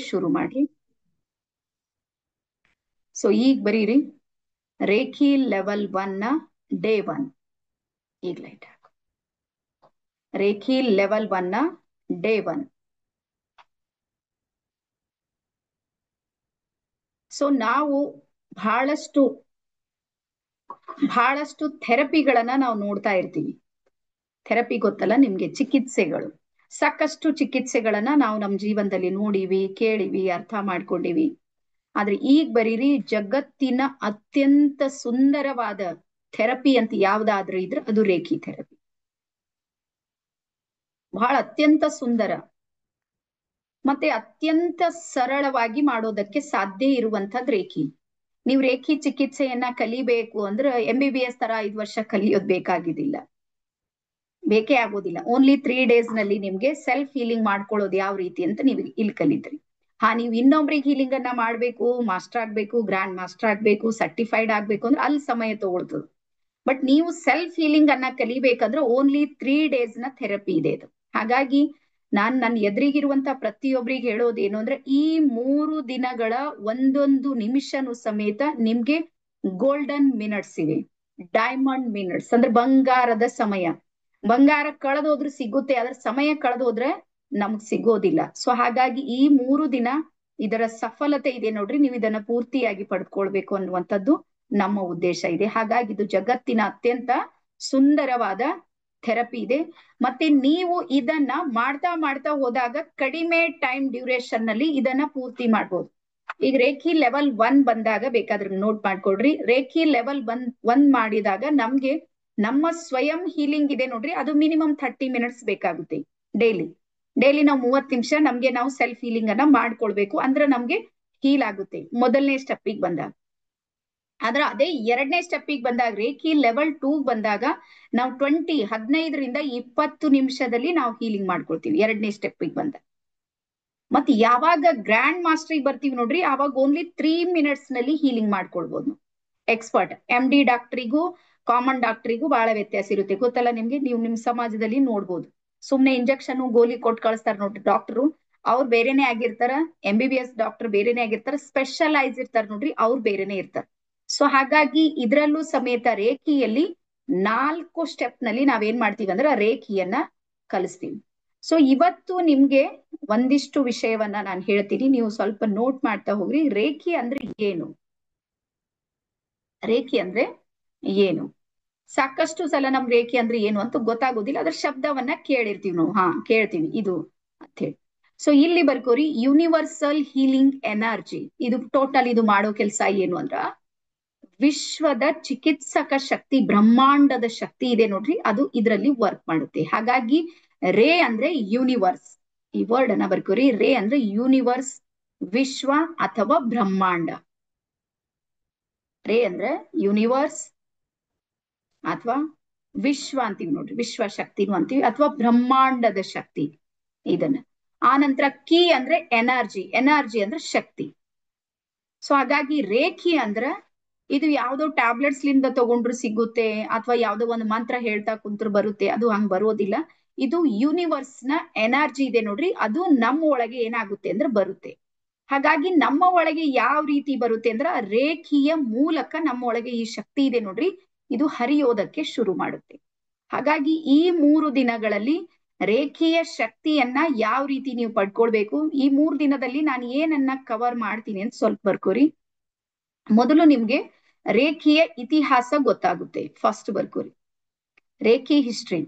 ಶುರು ಮಾಡ್ರಿ. ಸೊ ಈಗ ಬರೀರಿ ರೇಖಿ ಲೆವೆಲ್ 1 ನ ಡೇ 1. ಈಗ ಲೈಟ್ ಹಾಕು. ರೇಖಿ ಲೆವೆಲ್ 1 ನ ಡೇ 1. ಸೊ ನಾವು ಬಹಳಷ್ಟು ಥೆರಪಿಗಳನ್ನ ನಾವು ನೋಡ್ತಾ ಇರ್ತೀವಿ. ಥೆರಪಿ ಗೊತ್ತಲ್ಲ ನಿಮ್ಗೆ, ಚಿಕಿತ್ಸೆಗಳು. ಸಾಕಷ್ಟು ಚಿಕಿತ್ಸೆಗಳನ್ನ ನಾವು ನಮ್ಮ ಜೀವನದಲ್ಲಿ ನೋಡಿವಿ, ಕೇಳಿವಿ, ಅರ್ಥ ಮಾಡ್ಕೊಂಡಿವಿ. ಆದ್ರೆ ಈಗ ಬರೀರಿ ಜಗತ್ತಿನ ಅತ್ಯಂತ ಸುಂದರವಾದ ಥೆರಪಿ ಅಂತ ಯಾವ್ದಾದ್ರೂ ಇದ್ರೆ ಅದು ರೇಖಿ ಥೆರಪಿ. ಬಹಳ ಅತ್ಯಂತ ಸುಂದರ ಮತ್ತೆ ಅತ್ಯಂತ ಸರಳವಾಗಿ ಮಾಡೋದಕ್ಕೆ ಸಾಧ್ಯ ಇರುವಂತದ್ ರೇಖಿ. ನೀವು ರೇಖಿ ಚಿಕಿತ್ಸೆಯನ್ನ ಕಲಿಬೇಕು ಅಂದ್ರೆ MBBS ತರ 5 ವರ್ಷ ಕಲಿಯೋದ್ ಬೇಕಾಗಿದ್ದಿಲ್ಲ, ಬೇಕೇ ಆಗೋದಿಲ್ಲ. ಓನ್ಲಿ 3 days ನಲ್ಲಿ ನಿಮ್ಗೆ ಸೆಲ್ಫ್ ಹೀಲಿಂಗ್ ಮಾಡ್ಕೊಳ್ಳೋದು ಯಾವ ರೀತಿ ಅಂತ ನೀವು ಇಲ್ಲಿ ಕಲಿತ್ರಿ. ನೀವು ಇನ್ನೊಬ್ರಿಗೆ ಹೀಲಿಂಗ್ ಅನ್ನ ಮಾಡ್ಬೇಕು, ಮಾಸ್ಟರ್ ಆಗ್ಬೇಕು, ಗ್ರ್ಯಾಂಡ್ ಮಾಸ್ಟರ್ ಆಗ್ಬೇಕು, ಸರ್ಟಿಫೈಡ್ ಆಗ್ಬೇಕು ಅಂದ್ರೆ ಅಲ್ಲಿ ಸಮಯ ತಗೊಳ್ತದೆ. ಬಟ್ ನೀವು ಸೆಲ್ಫ್ ಹೀಲಿಂಗ್ ಅನ್ನ ಕಲಿಬೇಕಂದ್ರೆ ಓನ್ಲಿ 3 days ನ ಥೆರಪಿ ಇದೆ ಇದು. ಹಾಗಾಗಿ ನನ್ನ ಎದುರಿಗಿರುವಂತ ಪ್ರತಿಯೊಬ್ಬರಿಗೆ ಹೇಳೋದೇನು ಅಂದ್ರೆ ಈ 3 ದಿನಗಳ ಒಂದೊಂದು ನಿಮಿಷನು ಸಮೇತ ನಿಮ್ಗೆ ಗೋಲ್ಡನ್ ಮಿನಿಟ್ಸ್ ಇವೆ. ಡೈಮಂಡ್ ಮಿನಿಟ್ಸ್ ಅಂದ್ರೆ ಬಂಗಾರದ ಸಮಯ. ಬಂಗಾರ ಕಳೆದೋದ್ರೆ ಸಿಗುತ್ತೆ, ಅದ್ರ ಸಮಯ ಕಳೆದೋದ್ರೆ ನಮ್ಗ್ ಸಿಗೋದಿಲ್ಲ. ಸೊ ಹಾಗಾಗಿ ಈ 3 ದಿನ ಇದರ ಸಫಲತೆ ಇದೆ ನೋಡ್ರಿ, ನೀವು ಇದನ್ನ ಪೂರ್ತಿಯಾಗಿ ಪಡ್ಕೊಳ್ಬೇಕು ಅನ್ನುವಂಥದ್ದು ನಮ್ಮ ಉದ್ದೇಶ ಇದೆ. ಹಾಗಾಗಿ ಇದು ಜಗತ್ತಿನ ಅತ್ಯಂತ ಸುಂದರವಾದ ಥೆರಪಿ ಇದೆ. ಮತ್ತೆ ನೀವು ಇದನ್ನ ಮಾಡ್ತಾ ಮಾಡ್ತಾ ಹೋದಾಗ ಕಡಿಮೆ ಟೈಮ್ ಡ್ಯೂರೇಷನ್ ನಲ್ಲಿ ಇದನ್ನ ಪೂರ್ತಿ ಮಾಡ್ಬೋದು. ಈಗ ರೇಖಿ ಲೆವೆಲ್ 1 ಬಂದಾಗ ಬೇಕಾದ್ರೆ ನೋಟ್ ಮಾಡ್ಕೊಡ್ರಿ. ರೇಖಿ ಲೆವೆಲ್ 1 ಮಾಡಿದಾಗ ನಮ್ಗೆ ನಮ್ಮ ಸ್ವಯಂ ಹೀಲಿಂಗ್ ಇದೆ ನೋಡ್ರಿ, ಅದು ಮಿನಿಮಮ್ 30 minutes ಬೇಕಾಗುತ್ತೆ. ಡೈಲಿ ನಾವು 30 ನಿಮಿಷ ನಮ್ಗೆ ನಾವು ಸೆಲ್ಫ್ ಹೀಲಿಂಗ್ ಅನ್ನ ಮಾಡ್ಕೊಳ್ಬೇಕು ಅಂದ್ರೆ ನಮ್ಗೆ ಹೀಲ್ ಆಗುತ್ತೆ ಮೊದಲನೇ ಸ್ಟೆಪ್ಪಿಗೆ ಬಂದಾಗ. ಆದ್ರೆ ಅದೇ 2ನೇ ಸ್ಟೆಪ್ಪಿಗೆ ಬಂದಾಗ ರೇಖಿ ಲೆವೆಲ್ 2 ಬಂದಾಗ ನಾವು 15ರಿಂದ 20 ನಿಮಿಷದಲ್ಲಿ ನಾವು ಹೀಲಿಂಗ್ ಮಾಡ್ಕೊಳ್ತೀವಿ 2ನೇ ಸ್ಟೆಪ್ಪಿಗೆ ಬಂದಾಗ. ಮತ್ತೆ ಯಾವಾಗ ಗ್ರ್ಯಾಂಡ್ ಮಾಸ್ಟರ್ಗೆ ಬರ್ತೀವಿ ನೋಡ್ರಿ, ಅವಾಗ ಓನ್ಲಿ 3 minutes ನಲ್ಲಿ ಹೀಲಿಂಗ್ ಮಾಡ್ಕೊಳ್ಬಹುದು. ಎಕ್ಸ್ಪರ್ಟ್ MD ಡಾಕ್ಟರಿಗೂ ಕಾಮನ್ ಡಾಕ್ಟರಿಗೂ ಬಹಳ ವ್ಯತ್ಯಾಸ ಇರುತ್ತೆ, ಗೊತ್ತಲ್ಲ ನಿಮ್ಗೆ. ನೀವು ನಿಮ್ ಸಮಾಜದಲ್ಲಿ ನೋಡ್ಬೋದು, ಸುಮ್ನೆ ಇಂಜೆಕ್ಷನ್ ಗೋಲಿ ಕೊಟ್ಟು ಕಳಿಸ್ತಾರ ನೋಡ್ರಿ ಡಾಕ್ಟರು, ಅವ್ರು ಬೇರೆನೆ ಆಗಿರ್ತಾರ. MBBS ಡಾಕ್ಟರ್ ಬೇರೆನೆ ಆಗಿರ್ತಾರ, ಸ್ಪೆಷಲೈಸ್ ಇರ್ತಾರ ನೋಡ್ರಿ, ಅವ್ರು ಬೇರೆನೆ ಇರ್ತಾರ. ಸೊ ಹಾಗಾಗಿ ಇದ್ರಲ್ಲೂ ಸಮೇತ ರೇಖಿಯಲ್ಲಿ 4 ಸ್ಟೆಪ್ ನಲ್ಲಿ ನಾವೇನ್ ಮಾಡ್ತೀವಿ ಅಂದ್ರೆ ರೇಖಿಯನ್ನ ಕಲಿಸ್ತೀವಿ. ಸೊ ಇವತ್ತು ನಿಮ್ಗೆ ಒಂದಿಷ್ಟು ವಿಷಯವನ್ನ ನಾನು ಹೇಳ್ತೀನಿ, ನೀವು ಸ್ವಲ್ಪ ನೋಟ್ ಮಾಡ್ತಾ ಹೋಗ್ರಿ. ರೇಖಿ ಅಂದ್ರೆ ಏನು? ರೇಖಿ ಅಂದ್ರೆ ಏನು? ಸಾಕಷ್ಟು ಸಲ ನಮ್ ರೇಖಿ ಅಂದ್ರೆ ಏನು ಅಂತ ಗೊತ್ತಾಗೋದಿಲ್ಲ, ಅದ್ರ ಶಬ್ದವನ್ನ ಕೇಳಿರ್ತೀವಿ ನಾವು. ಕೇಳ್ತೀವಿ ಇದು ಅಂತ ಹೇಳಿ. ಸೊ ಇಲ್ಲಿ ಬರ್ಕೋರಿ, ಯೂನಿವರ್ಸಲ್ ಹೀಲಿಂಗ್ ಎನರ್ಜಿ. ಇದು ಟೋಟಲ್ ಇದು ಮಾಡೋ ಕೆಲಸ ಏನು ಅಂದ್ರ ವಿಶ್ವದ ಚಿಕಿತ್ಸಕ ಶಕ್ತಿ, ಬ್ರಹ್ಮಾಂಡದ ಶಕ್ತಿ ಇದೆ ನೋಡ್ರಿ, ಅದು ಇದರಲ್ಲಿ ವರ್ಕ್ ಮಾಡುತ್ತೆ. ಹಾಗಾಗಿ ರೇ ಅಂದ್ರೆ ಯೂನಿವರ್ಸ್. ಈ ವರ್ಡ್ ಅನ್ನ ಬರ್ಕೋರಿ. ರೇ ಅಂದ್ರೆ ಯೂನಿವರ್ಸ್, ವಿಶ್ವ ಅಥವಾ ಬ್ರಹ್ಮಾಂಡ. ರೇ ಅಂದ್ರೆ ಯೂನಿವರ್ಸ್ ಅಥವಾ ವಿಶ್ವ ಅಂತೀವಿ ನೋಡ್ರಿ, ವಿಶ್ವ ಶಕ್ತಿನೂ ಅಂತೀವಿ, ಅಥವಾ ಬ್ರಹ್ಮಾಂಡದ ಶಕ್ತಿ ಇದನ್ನ. ಆ ನಂತರ ಕೀ ಅಂದ್ರೆ ಎನರ್ಜಿ ಅಂದ್ರೆ ಶಕ್ತಿ. ಸೊ ಹಾಗಾಗಿ ರೇಖಿ ಅಂದ್ರ ಇದು ಯಾವ್ದೋ ಟ್ಯಾಬ್ಲೆಟ್ಸ್ ಲಿಂದ ತಗೊಂಡ್ರು ಸಿಗುತ್ತೆ, ಅಥವಾ ಯಾವ್ದೋ ಒಂದು ಮಂತ್ರ ಹೇಳ್ತಾ ಕುಂತ್ರು ಬರುತ್ತೆ, ಅದು ಹಂಗ್ ಬರೋದಿಲ್ಲ. ಇದು ಯೂನಿವರ್ಸ್ ನ ಎನರ್ಜಿ ಇದೆ ನೋಡ್ರಿ, ಅದು ನಮ್ಮ ಒಳಗೆ ಏನಾಗುತ್ತೆ ಅಂದ್ರೆ ಬರುತ್ತೆ. ಹಾಗಾಗಿ ನಮ್ಮ ಒಳಗೆ ಯಾವ ರೀತಿ ಬರುತ್ತೆ ಅಂದ್ರೆ ರೇಖಿಯ ಮೂಲಕ ನಮ್ಮ ಒಳಗೆ ಈ ಶಕ್ತಿ ಇದೆ ನೋಡ್ರಿ, ಇದು ಹರಿಯೋದಕ್ಕೆ ಶುರು ಮಾಡುತ್ತೆ. ಹಾಗಾಗಿ ಈ 3 ದಿನಗಳಲ್ಲಿ ರೇಖಿಯ ಶಕ್ತಿಯನ್ನ ಯಾವ ರೀತಿ ನೀವು ಪಡ್ಕೊಳ್ಬೇಕು, ಈ 3 ದಿನದಲ್ಲಿ ನಾನು ಏನನ್ನ ಕವರ್ ಮಾಡ್ತೀನಿ ಅಂತ ಸ್ವಲ್ಪ ಬರ್ಕೋರಿ. ಮೊದಲು ನಿಮ್ಗೆ ರೇಖಿಯ ಇತಿಹಾಸ ಗೊತ್ತಾಗುತ್ತೆ. ಫಸ್ಟ್ ಬರ್ಕೋರಿ, ರೇಖಿ ಹಿಸ್ಟ್ರಿ,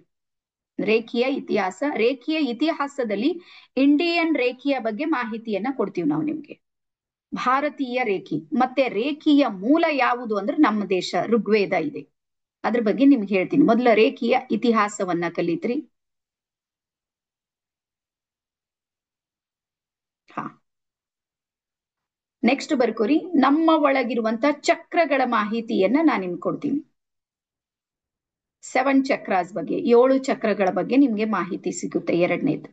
ರೇಖಿಯ ಇತಿಹಾಸ. ರೇಖಿಯ ಇತಿಹಾಸದಲ್ಲಿ ಇಂಡಿಯನ್ ರೇಖಿಯ ಬಗ್ಗೆ ಮಾಹಿತಿಯನ್ನ ಕೊಡ್ತೀವಿ ನಾವು ನಿಮ್ಗೆ, ಭಾರತೀಯ ರೇಖಿ. ಮತ್ತೆ ರೇಖಿಯ ಮೂಲ ಯಾವುದು ಅಂದ್ರೆ ನಮ್ಮ ದೇಶ ಋಗ್ವೇದ ಇದೆ, ಅದ್ರ ಬಗ್ಗೆ ನಿಮ್ಗೆ ಹೇಳ್ತೀನಿ. ಮೊದಲ ರೇಖಿಯ ಇತಿಹಾಸವನ್ನ ಕಲಿತ್ರಿ. ನೆಕ್ಸ್ಟ್ ಬರ್ಕೋರಿ, ನಮ್ಮ ಒಳಗಿರುವಂತ ಚಕ್ರಗಳ ಮಾಹಿತಿಯನ್ನ ನಾನು ನಿಮ್ಗೆ ಕೊಡ್ತೀನಿ. 7 ಚಕ್ರಾಸ್ ಬಗ್ಗೆ, 7 ಚಕ್ರಗಳ ಬಗ್ಗೆ ನಿಮ್ಗೆ ಮಾಹಿತಿ ಸಿಗುತ್ತೆ. 2ನೇದು.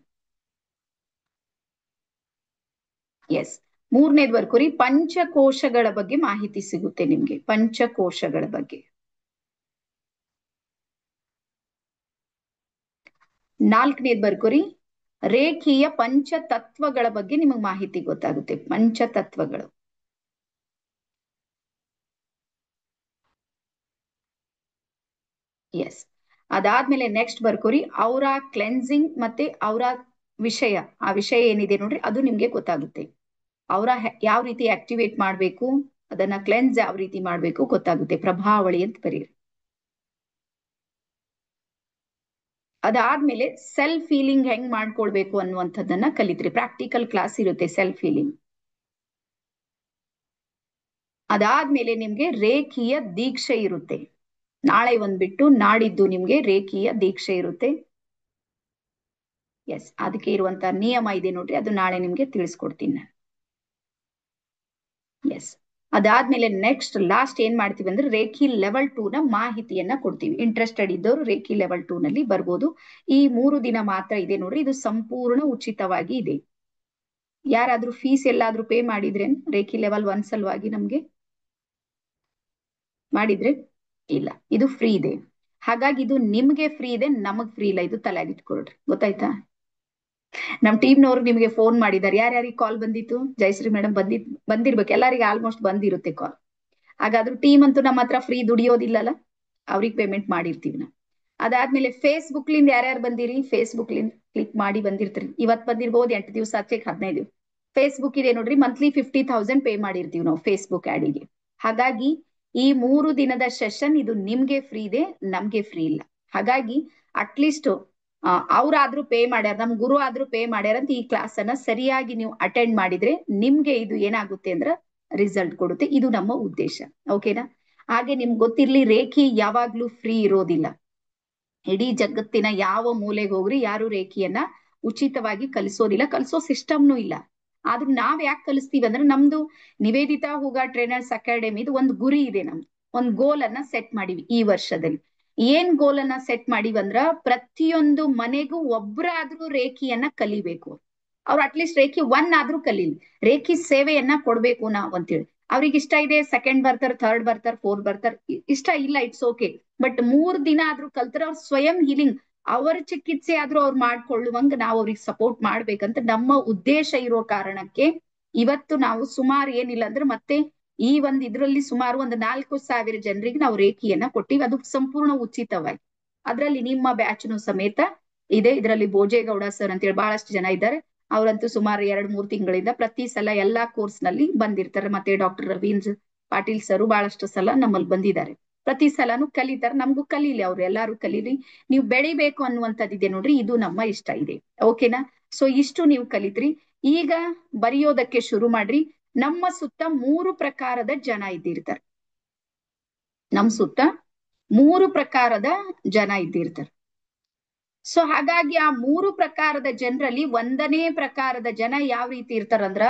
ಎಸ್. 3ನೇದು ಬರ್ಕೋರಿ, ಪಂಚಕೋಶಗಳ ಬಗ್ಗೆ ಮಾಹಿತಿ ಸಿಗುತ್ತೆ ನಿಮ್ಗೆ, ಪಂಚಕೋಶಗಳ ಬಗ್ಗೆ. 4ನೇದು ಬರ್ಕೋರಿ, ರೇಖೀಯ ಪಂಚತತ್ವಗಳ ಬಗ್ಗೆ ನಿಮಗೆ ಮಾಹಿತಿ ಗೊತ್ತಾಗುತ್ತೆ. ಪಂಚತತ್ವಗಳು. ಎಸ್. ಅದಾದ್ಮೇಲೆ ನೆಕ್ಸ್ಟ್ ಬರ್ಕೋರಿ ಔರಾ ಕ್ಲೆನ್ಸಿಂಗ್ ಮತ್ತೆ ಔರಾ ವಿಷಯ. ಆ ವಿಷಯ ಏನಿದೆ ನೋಡ್ರಿ ಅದು ನಿಮ್ಗೆ ಗೊತ್ತಾಗುತ್ತೆ. ಔರಾ ಯಾವ ರೀತಿ ಆಕ್ಟಿವೇಟ್ ಮಾಡ್ಬೇಕು, ಅದನ್ನ ಕ್ಲೆನ್ಸ್ ಯಾವ ರೀತಿ ಮಾಡ್ಬೇಕು ಗೊತ್ತಾಗುತ್ತೆ. ಪ್ರಭಾವಳಿ ಅಂತ ಬರೀರಿ. ಅದಾದ್ಮೇಲೆ ಸೆಲ್ಫ್ ಫೀಲಿಂಗ್ ಹೆಂಗ್ ಮಾಡ್ಕೊಳ್ಬೇಕು ಅನ್ನುವಂಥದ್ದನ್ನ ಕಲಿತ್ರಿ. ಪ್ರಾಕ್ಟಿಕಲ್ ಕ್ಲಾಸ್ ಇರುತ್ತೆ ಸೆಲ್ಫ್ ಫೀಲಿಂಗ್. ಅದಾದ್ಮೇಲೆ ನಿಮ್ಗೆ ರೇಖೀಯ ದೀಕ್ಷೆ ಇರುತ್ತೆ. ನಾಳೆ ಒಂದ್ಬಿಟ್ಟು ನಾಡಿದ್ದು ನಿಮ್ಗೆ ರೇಖೀಯ ದೀಕ್ಷೆ ಇರುತ್ತೆ. ಎಸ್, ಅದಕ್ಕೆ ಇರುವಂತ ನಿಯಮ ಇದೆ ನೋಡ್ರಿ, ಅದು ನಾಳೆ ನಿಮ್ಗೆ ತಿಳಿಸ್ಕೊಡ್ತೀನಿ ನಾನು. ಎಸ್. ಅದಾದ್ಮೇಲೆ ನೆಕ್ಸ್ಟ್ ಲಾಸ್ಟ್ ಏನ್ ಮಾಡ್ತೀವಿ ಅಂದ್ರೆ ರೇಖಿ ಲೆವೆಲ್ 2 ನ ಮಾಹಿತಿಯನ್ನ ಕೊಡ್ತೀವಿ. ಇಂಟ್ರೆಸ್ಟೆಡ್ ಇದ್ದವರು ರೇಖಿ ಲೆವೆಲ್ 2 ನಲ್ಲಿ ಬರ್ಬೋದು. ಈ 3 ದಿನ ಮಾತ್ರ ಇದೆ ನೋಡ್ರಿ, ಇದು ಸಂಪೂರ್ಣ ಉಚಿತವಾಗಿ ಇದೆ. ಯಾರಾದ್ರೂ ಫೀಸ್ ಎಲ್ಲಾದ್ರೂ ಪೇ ಮಾಡಿದ್ರೆ ರೇಖಿ ಲೆವೆಲ್ 1 ಸಲುವಾಗಿ ನಮ್ಗೆ ಮಾಡಿದ್ರೆ ಇಲ್ಲ, ಇದು ಫ್ರೀ ಇದೆ. ಹಾಗಾಗಿ ಇದು ನಿಮ್ಗೆ ಫ್ರೀ ಇದೆ, ನಮಗ್ ಫ್ರೀ ಇಲ್ಲ. ಇದು ತಲೆಯಾಗಿಟ್ಕೊಳ್ರಿ, ಗೊತ್ತಾಯ್ತಾ? ನಮ್ ಟೀಮ್ನವ್ರು ನಿಮ್ಗೆ ಫೋನ್ ಮಾಡಿದಾರೆ. ಯಾರ್ಯಾರಿಗೆ ಕಾಲ್ ಬಂದಿತ್ತು? ಜಯಶ್ರೀ ಮೇಡಮ್ ಬಂದಿರ್ಬೇಕು, ಎಲ್ಲರಿಗೆ ಆಲ್ಮೋಸ್ಟ್ ಬಂದಿರುತ್ತೆ ಕಾಲ್. ಹಾಗಾದ್ರೂ ಟೀಮ್ ಅಂತೂ ನಮ್ಮ ಹತ್ರ ಫ್ರೀ ದುಡಿಯೋದಿಲ್ಲಲ್ಲ, ಅವ್ರಿಗೆ ಪೇಮೆಂಟ್ ಮಾಡಿರ್ತೀವಿ ನಾವು. ಅದಾದ್ಮೇಲೆ ಫೇಸ್ಬುಕ್ ಲಿಂದ ಯಾರ್ಯಾರು ಬಂದಿರಿ? ಫೇಸ್ಬುಕ್ ಲಿಂದ ಕ್ಲಿಕ್ ಮಾಡಿ ಬಂದಿರ್ತೀರಿ. ಇವತ್ ಬಂದಿರ್ಬೋದು, 8 ದಿವಸ ಆಚೆಗೆ 15 ಫೇಸ್ಬುಕ್ ಇದೆ ನೋಡ್ರಿ, ಮಂತ್ಲಿ 50,000 ಪೇ ಮಾಡಿರ್ತೀವಿ ನಾವು ಫೇಸ್ಬುಕ್ ಆಡಿಗೆ. ಹಾಗಾಗಿ ಈ 3 ದಿನದ ಸೆಷನ್ ಇದು ನಿಮ್ಗೆ ಫ್ರೀ ಇದೆ, ನಮ್ಗೆ ಫ್ರೀ ಇಲ್ಲ. ಹಾಗಾಗಿ ಅಟ್ಲೀಸ್ಟ್ ಅವ್ರಾದ್ರೂ ಪೇ ಮಾಡ್ಯಾರ, ನಮ್ ಗುರು ಆದ್ರೂ ಪೇ ಮಾಡ್ಯಾರ ಅಂತ ಈ ಕ್ಲಾಸ್ ಅನ್ನ ಸರಿಯಾಗಿ ನೀವು ಅಟೆಂಡ್ ಮಾಡಿದ್ರೆ ನಿಮ್ಗೆ ಇದು ಏನಾಗುತ್ತೆ ಅಂದ್ರ ರಿಸಲ್ಟ್ ಕೊಡುತ್ತೆ. ಇದು ನಮ್ಮ ಉದ್ದೇಶ. ಓಕೆನಾ? ಹಾಗೆ ನಿಮ್ಗೆ ಗೊತ್ತಿರ್ಲಿ, ರೇಖಿ ಯಾವಾಗ್ಲೂ ಫ್ರೀ ಇರೋದಿಲ್ಲ. ಇಡೀ ಜಗತ್ತಿನ ಯಾವ ಮೂಲೆಗೆ ಹೋಗ್ರಿ ಯಾರು ರೇಖಿಯನ್ನ ಉಚಿತವಾಗಿ ಕಲಿಸೋದಿಲ್ಲ, ಕಲಿಸೋ ಸಿಸ್ಟಮ್ನು ಇಲ್ಲ. ಆದ್ರೂ ನಾವ್ ಯಾಕೆ ಕಲಿಸ್ತೀವಿ ಅಂದ್ರೆ ನಮ್ದು ನಿವೇದಿತಾ ಹೂಗಾ ಟ್ರೈನರ್ಸ್ ಅಕಾಡೆಮಿದು ಒಂದು ಗುರಿ ಇದೆ. ನಮ್ದು ಒಂದು ಗೋಲ್ ಅನ್ನ ಸೆಟ್ ಮಾಡಿವಿ ಈ ವರ್ಷದಲ್ಲಿ. ಏನ್ ಗೋಲ್ ಅನ್ನ ಸೆಟ್ ಮಾಡಿವಿ ಅಂದ್ರ ಪ್ರತಿಯೊಂದು ಮನೆಗೂ ಒಬ್ರಾದ್ರೂ ರೇಖಿಯನ್ನ ಕಲಿಬೇಕು. ಅವ್ರು ಅಟ್ಲೀಸ್ಟ್ ರೇಖಿ 1 ಆದ್ರೂ ಕಲೀಲಿ, ರೇಖಿ ಸೇವೆಯನ್ನ ಕೊಡ್ಬೇಕು ನಾವ್ ಅಂತೇಳಿ. ಅವ್ರಿಗೆ ಇಷ್ಟ ಇದೆ, ಸೆಕೆಂಡ್ ಬರ್ತಾರ, ಥರ್ಡ್ ಬರ್ತಾರ, ಫೋರ್ತ್ ಬರ್ತಾರ, ಇಷ್ಟ ಇಲ್ಲ, ಇಟ್ಸ್ ಓಕೆ. ಬಟ್ 3 ದಿನ ಆದ್ರೂ ಕಲ್ತರ ಅವ್ರ ಸ್ವಯಂ ಹೀಲಿಂಗ್, ಅವರ ಚಿಕಿತ್ಸೆ ಆದ್ರೂ ಅವ್ರು ಮಾಡ್ಕೊಳ್ಳುವಂಗ ನಾವು ಅವ್ರಿಗೆ ಸಪೋರ್ಟ್ ಮಾಡ್ಬೇಕಂತ ನಮ್ಮ ಉದ್ದೇಶ ಇರೋ ಕಾರಣಕ್ಕೆ ಇವತ್ತು ನಾವು ಸುಮಾರು ಏನಿಲ್ಲ ಅಂದ್ರೆ ಮತ್ತೆ ಈ ಒಂದ್ ಇದ್ರಲ್ಲಿ ಸುಮಾರು ಒಂದು 4,000 ಜನರಿಗೆ ನಾವು ರೇಖಿಯನ್ನ ಕೊಟ್ಟಿವಿ. ಅದು ಸಂಪೂರ್ಣ ಉಚಿತವಾಗಿ. ಅದ್ರಲ್ಲಿ ನಿಮ್ಮ ಬ್ಯಾಚ್ನು ಸಮೇತ ಇದೆ. ಇದರಲ್ಲಿ ಭೋಜೇಗೌಡ ಸರ್ ಅಂತೇಳಿ ಬಹಳಷ್ಟು ಜನ ಇದ್ದಾರೆ. ಅವರಂತೂ ಸುಮಾರು 2-3 ತಿಂಗಳಿಂದ ಪ್ರತಿ ಸಲ ಎಲ್ಲಾ ಕೋರ್ಸ್ ನಲ್ಲಿ ಬಂದಿರ್ತಾರೆ. ಮತ್ತೆ ಡಾಕ್ಟರ್ ರವೀಂದ್ರ ಪಾಟೀಲ್ ಸರ್ ಬಹಳಷ್ಟು ಸಲ ನಮ್ಮಲ್ಲಿ ಬಂದಿದ್ದಾರೆ. ಪ್ರತಿ ಸಲನು ಕಲಿತಾರೆ. ನಮಗೂ ಕಲೀಲಿ, ಅವ್ರು ಎಲ್ಲಾರು ಕಲೀಲಿ. ನೀವು ಬೆಳಿಬೇಕು ಅನ್ನುವಂಥದ್ದಿದೆ ನೋಡ್ರಿ, ಇದು ನಮ್ಮ ಇಷ್ಟ ಇದೆ. ಓಕೆನಾ? ಸೊ ಇಷ್ಟು ನೀವು ಕಲಿತ್ರಿ. ಈಗ ಬರೆಯೋದಕ್ಕೆ ಶುರು ಮಾಡ್ರಿ. ನಮ್ಮ ಸುತ್ತ 3 ಪ್ರಕಾರದ ಜನ ಇದ್ದಿರ್ತಾರೆ. ನಮ್ ಸುತ್ತ 3 ಪ್ರಕಾರದ ಜನ ಇದ್ದಿರ್ತಾರೆ. ಸೊ ಹಾಗಾಗಿ ಆ 3 ಪ್ರಕಾರದ ಜನರಲ್ಲಿ 1ನೇ ಪ್ರಕಾರದ ಜನ ಯಾವ ರೀತಿ ಇರ್ತಾರಂದ್ರ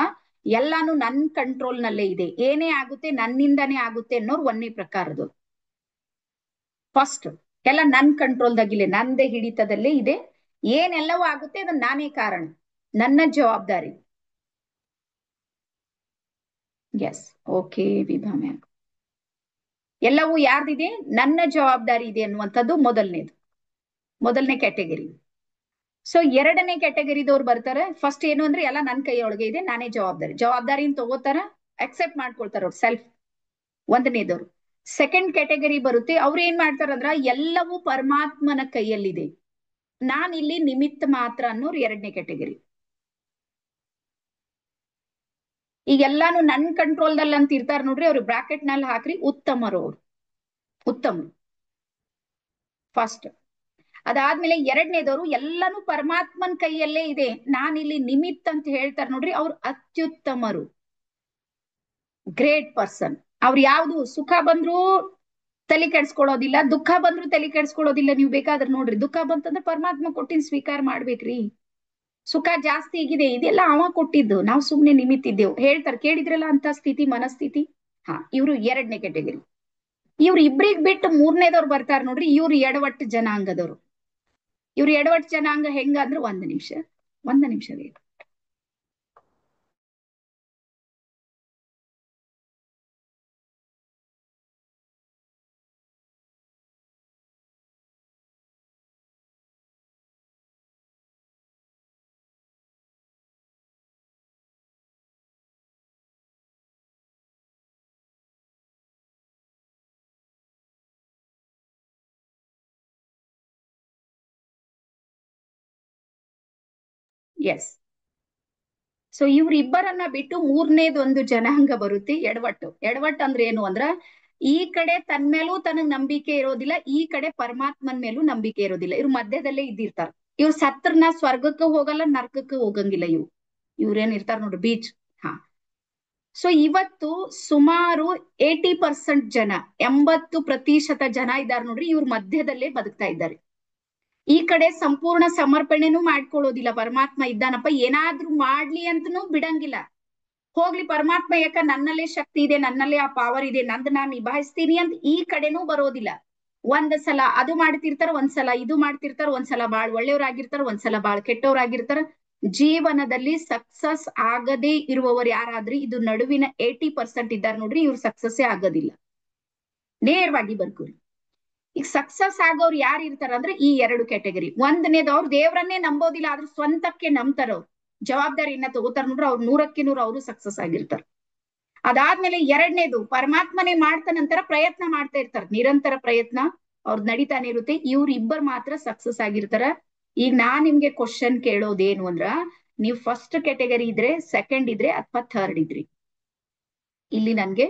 ಎಲ್ಲಾನು ನನ್ ಕಂಟ್ರೋಲ್ ನಲ್ಲೇ ಇದೆ, ಏನೇ ಆಗುತ್ತೆ ನನ್ನಿಂದನೇ ಆಗುತ್ತೆ ಅನ್ನೋರು 1ನೇ ಪ್ರಕಾರದ್ದು. ಫಸ್ಟ್ ಎಲ್ಲ ನನ್ ಕಂಟ್ರೋಲ್ದಾಗಿಲ್ಲ, ನಂದೇ ಹಿಡಿತದಲ್ಲೇ ಇದೆ, ಏನೆಲ್ಲವೂ ಆಗುತ್ತೆ ಅದನ್ನ ನಾನೇ ಕಾರಣ, ನನ್ನ ಜವಾಬ್ದಾರಿ. ಎಸ್, ಓಕೆ ವಿಭಾ ಮ್ಯಾಮ್. ಎಲ್ಲವೂ ಯಾರ್ದಿದೆ? ನನ್ನ ಜವಾಬ್ದಾರಿ ಇದೆ ಅನ್ನುವಂಥದ್ದು ಮೊದಲನೇ ಕ್ಯಾಟಗರಿ. ಸೊ 2ನೇ ಕ್ಯಾಟಗರಿದವ್ರು ಬರ್ತಾರೆ. ಫಸ್ಟ್ ಏನು ಅಂದ್ರೆ ಎಲ್ಲ ನನ್ನ ಕೈಯೊಳಗೆ ಇದೆ, ನಾನೇ ಜವಾಬ್ದಾರಿನ ತಗೋತಾರ, ಅಕ್ಸೆಪ್ಟ್ ಮಾಡ್ಕೊಳ್ತಾರ ಅವ್ರು ಸೆಲ್ಫ್, 1ನೇದವ್ರು. ಸೆಕೆಂಡ್ ಕ್ಯಾಟಗರಿ ಬರುತ್ತೆ, ಅವ್ರು ಏನ್ ಮಾಡ್ತಾರಂದ್ರ ಎಲ್ಲವೂ ಪರಮಾತ್ಮನ ಕೈಯಲ್ಲಿದೆ, ನಾನಿಲ್ಲಿ ನಿಮಿತ್ತ ಮಾತ್ರ ಅನ್ನೋರು 2ನೇ ಕ್ಯಾಟಗರಿ. ಈಗೆಲ್ಲಾನು ನನ್ ಕಂಟ್ರೋಲ್ದಲ್ಲಿ ಅಂತ ಇರ್ತಾರ ನೋಡ್ರಿ, ಅವ್ರು ಬ್ರಾಕೆಟ್ ನಲ್ಲಿ ಹಾಕ್ರಿ ಉತ್ತಮರು. ಅವ್ರು ಉತ್ತಮರು ಫಸ್ಟ್. ಅದಾದ್ಮೇಲೆ 2ನೇದವರು ಎಲ್ಲಾನು ಪರಮಾತ್ಮನ್ ಕೈಯಲ್ಲೇ ಇದೆ, ನಾನಿಲ್ಲಿ ನಿಮಿತ್ ಅಂತ ಹೇಳ್ತಾರೆ ನೋಡ್ರಿ, ಅವ್ರು ಅತ್ಯುತ್ತಮರು, ಗ್ರೇಟ್ ಪರ್ಸನ್. ಅವ್ರು ಯಾವ್ದು ಸುಖ ಬಂದ್ರು ತಲೆ ಕೆಡ್ಸ್ಕೊಳ್ಳೋದಿಲ್ಲ, ದುಃಖ ಬಂದ್ರು ತಲೆ ಕೆಡ್ಸ್ಕೊಳ್ಳೋದಿಲ್ಲ. ನೀವು ಬೇಕಾದ್ರೆ ನೋಡ್ರಿ, ದುಃಖ ಬಂತಂದ್ರೆ ಪರಮಾತ್ಮ ಕೊಟ್ಟಿನ ಸ್ವೀಕಾರ ಮಾಡ್ಬೇಕ್ರಿ. ಸುಖ ಜಾಸ್ತಿ ಆಗಿದೆ, ಇದೆಲ್ಲ ಅವ ಕೊಟ್ಟಿದ್ದು, ನಾವು ಸುಮ್ನೆ ನಿಮಿತ್ತಿದ್ದೆವು ಹೇಳ್ತಾರೆ. ಕೇಳಿದ್ರಲ್ಲ ಅಂತ ಸ್ಥಿತಿ, ಮನಸ್ಥಿತಿ. ಇವ್ರು 2ನೇ ಕ್ಯಾಟಗರಿ. ಇವ್ರು ಇಬ್ರಿಗೆ ಬಿಟ್ಟು 3ನೇದವ್ರು ಬರ್ತಾರ ನೋಡ್ರಿ, ಇವ್ರು ಎಡವಟ್ಟು ಜನಾಂಗದವ್ರು. ಇವ್ರು ಎಡವಟ್ಟು ಜನಾಂಗ ಹೆಂಗಂದ್ರೆ, ಒಂದು ನಿಮಿಷ ಬೇಕು. ಎಸ್. ಸೊ ಇವ್ರಿಬ್ಬರನ್ನ ಬಿಟ್ಟು ಮೂರನೇದೊಂದು ಜನಾಂಗ ಬರುತ್ತೆ, ಎಡವಟ್ಟು. ಎಡವಟ್ಟು ಅಂದ್ರೆ ಏನು ಅಂದ್ರ, ಈ ಕಡೆ ತನ್ ಮೇಲೂ ತನಗ್ ನಂಬಿಕೆ ಇರೋದಿಲ್ಲ, ಈ ಕಡೆ ಪರಮಾತ್ಮನ್ ಮೇಲೂ ನಂಬಿಕೆ ಇರೋದಿಲ್ಲ. ಇವ್ರು ಮಧ್ಯದಲ್ಲೇ ಇದ್ದಿರ್ತಾರ. ಇವ್ರು ಸತ್ರನ ಸ್ವರ್ಗಕ್ಕೂ ಹೋಗಲ್ಲ, ನರ್ಕಕ್ಕೂ ಹೋಗಂಗಿಲ್ಲ. ಇವ್ರೇನ್ ಇರ್ತಾರ ನೋಡ್ರಿ, ಬೀಚ್. ಹಾ. ಸೊ ಇವತ್ತು ಸುಮಾರು 80% ಜನ, 80% ಜನ ಇದ್ದಾರೆ ನೋಡ್ರಿ, ಇವ್ರ ಮಧ್ಯದಲ್ಲೇ ಬದುಕ್ತಾ ಇದ್ದಾರೆ. ಈ ಕಡೆ ಸಂಪೂರ್ಣ ಸಮರ್ಪಣೆನೂ ಮಾಡ್ಕೊಳ್ಳೋದಿಲ್ಲ. ಪರಮಾತ್ಮ ಇದ್ದಾನಪ್ಪ, ಏನಾದ್ರೂ ಮಾಡ್ಲಿ ಅಂತನೂ ಬಿಡಂಗಿಲ್ಲ. ಹೋಗ್ಲಿ ಪರಮಾತ್ಮ, ಯಾಕ ನನ್ನಲ್ಲೇ ಶಕ್ತಿ ಇದೆ, ನನ್ನಲ್ಲೇ ಆ ಪವರ್ ಇದೆ, ನಂದ್ ನಾನ್ ನಿಭಾಯಿಸ್ತೀನಿ ಅಂತ ಈ ಕಡೆನೂ ಬರೋದಿಲ್ಲ. ಒಂದ್ ಸಲ ಅದು ಮಾಡ್ತಿರ್ತಾರ, ಒಂದ್ಸಲ ಇದು ಮಾಡ್ತಿರ್ತಾರ, ಒಂದ್ಸಲ ಬಾಳ್ ಒಳ್ಳೆಯವ್ರಾಗಿರ್ತಾರ, ಒಂದ್ಸಲ ಬಾಳ್ ಕೆಟ್ಟವ್ರಾಗಿರ್ತಾರ. ಜೀವನದಲ್ಲಿ ಸಕ್ಸಸ್ ಆಗದೇ ಇರುವವರು ಯಾರಾದ್ರಿ, ಇದು ನಡುವಿನ 80% ಇದ್ದಾರೆ ನೋಡ್ರಿ, ಇವ್ರು ಸಕ್ಸಸ್ಸೇ ಆಗೋದಿಲ್ಲ. ನೇರವಾಗಿ ಬರ್ಕೋರಿ. ಈಗ ಸಕ್ಸಸ್ ಆಗೋರು ಯಾರು ಇರ್ತಾರ ಅಂದ್ರೆ ಈ ಎರಡು ಕ್ಯಾಟಗರಿ. ಒಂದನೇದವ್ರು ದೇವ್ರನ್ನೇ ನಂಬೋದಿಲ್ಲ, ಆದ್ರೂ ಸ್ವಂತಕ್ಕೆ ನಂಬ್ತಾರ. ಅವ್ರು ಜವಾಬ್ದಾರಿಯನ್ನ ತಗೋತಾರ ನೋಡ್ರಿ, ಅವ್ರು 100ಕ್ಕೆ 100 ಅವರು ಸಕ್ಸಸ್ ಆಗಿರ್ತಾರ. ಅದಾದ್ಮೇಲೆ ಎರಡನೇದು, ಪರಮಾತ್ಮನೇ ಮಾಡ್ತಾನಂತರ ಪ್ರಯತ್ನ ಮಾಡ್ತಾ ಇರ್ತಾರ, ನಿರಂತರ ಪ್ರಯತ್ನ ಅವ್ರದ್ ನಡೀತಾನೆ ಇರುತ್ತೆ. ಇವ್ರಿಬ್ಬರು ಮಾತ್ರ ಸಕ್ಸಸ್ ಆಗಿರ್ತಾರ. ಈಗ ನಾನ್ ನಿಮ್ಗೆ ಕ್ವಶನ್ ಕೇಳೋದೇನು ಅಂದ್ರ, ನೀವು ಫಸ್ಟ್ ಕ್ಯಾಟಗರಿ ಇದ್ರೆ, ಸೆಕೆಂಡ್ ಇದ್ರೆ, ಅಥವಾ ಥರ್ಡ್ ಇದ್ರಿ, ಇಲ್ಲಿ ನನ್ಗೆ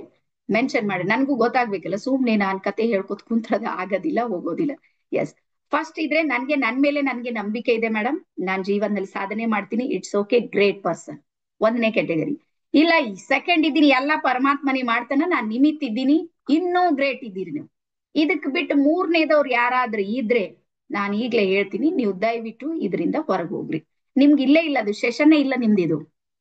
ಮೆನ್ಷನ್ ಮಾಡಿ. ನನ್ಗೂ ಗೊತ್ತಾಗ್ಬೇಕಲ್ಲ, ಸುಮ್ನೆ ನಾನ್ ಕತೆ ಹೇಳ್ಕೊತ್ ಕುಂತ್ರದ ಆಗೋದಿಲ್ಲ, ಹೋಗೋದಿಲ್ಲ. ಎಸ್, ಫಸ್ಟ್ ಇದ್ರೆ ನನ್ ಮೇಲೆ ನನ್ಗೆ ನಂಬಿಕೆ ಇದೆ ಮೇಡಮ್, ನಾನ್ ಜೀವನದಲ್ಲಿ ಸಾಧನೆ ಮಾಡ್ತೀನಿ, ಇಟ್ಸ್ ಓಕೆ, ಗ್ರೇಟ್ ಪರ್ಸನ್, ಒಂದನೇ ಕ್ಯಾಟಗರಿ. ಇಲ್ಲ, ಈ ಸೆಕೆಂಡ್ ಇದ್ದೀನಿ, ಎಲ್ಲ ಪರಮಾತ್ಮನೇ ಮಾಡ್ತಾನ, ನಾನ್ ನಿಮಿತ್ ಇದ್ದೀನಿ, ಇನ್ನೂ ಗ್ರೇಟ್ ಇದ್ದೀರಿ ನೀವು. ಇದಕ್ ಬಿಟ್ಟು ಮೂರನೇದವ್ರು ಯಾರಾದ್ರೂ ಇದ್ರೆ, ನಾನ್ ಈಗ್ಲೇ ಹೇಳ್ತೀನಿ, ನೀವು ದಯವಿಟ್ಟು ಇದರಿಂದ ಹೊರಗೆ ಹೋಗ್ರಿ. ನಿಮ್ಗೆ ಇಲ್ಲೇ ಇಲ್ಲ, ಅದು ಸೆಷನ್ನೇ ಇಲ್ಲ ನಿಮ್ದಿದು,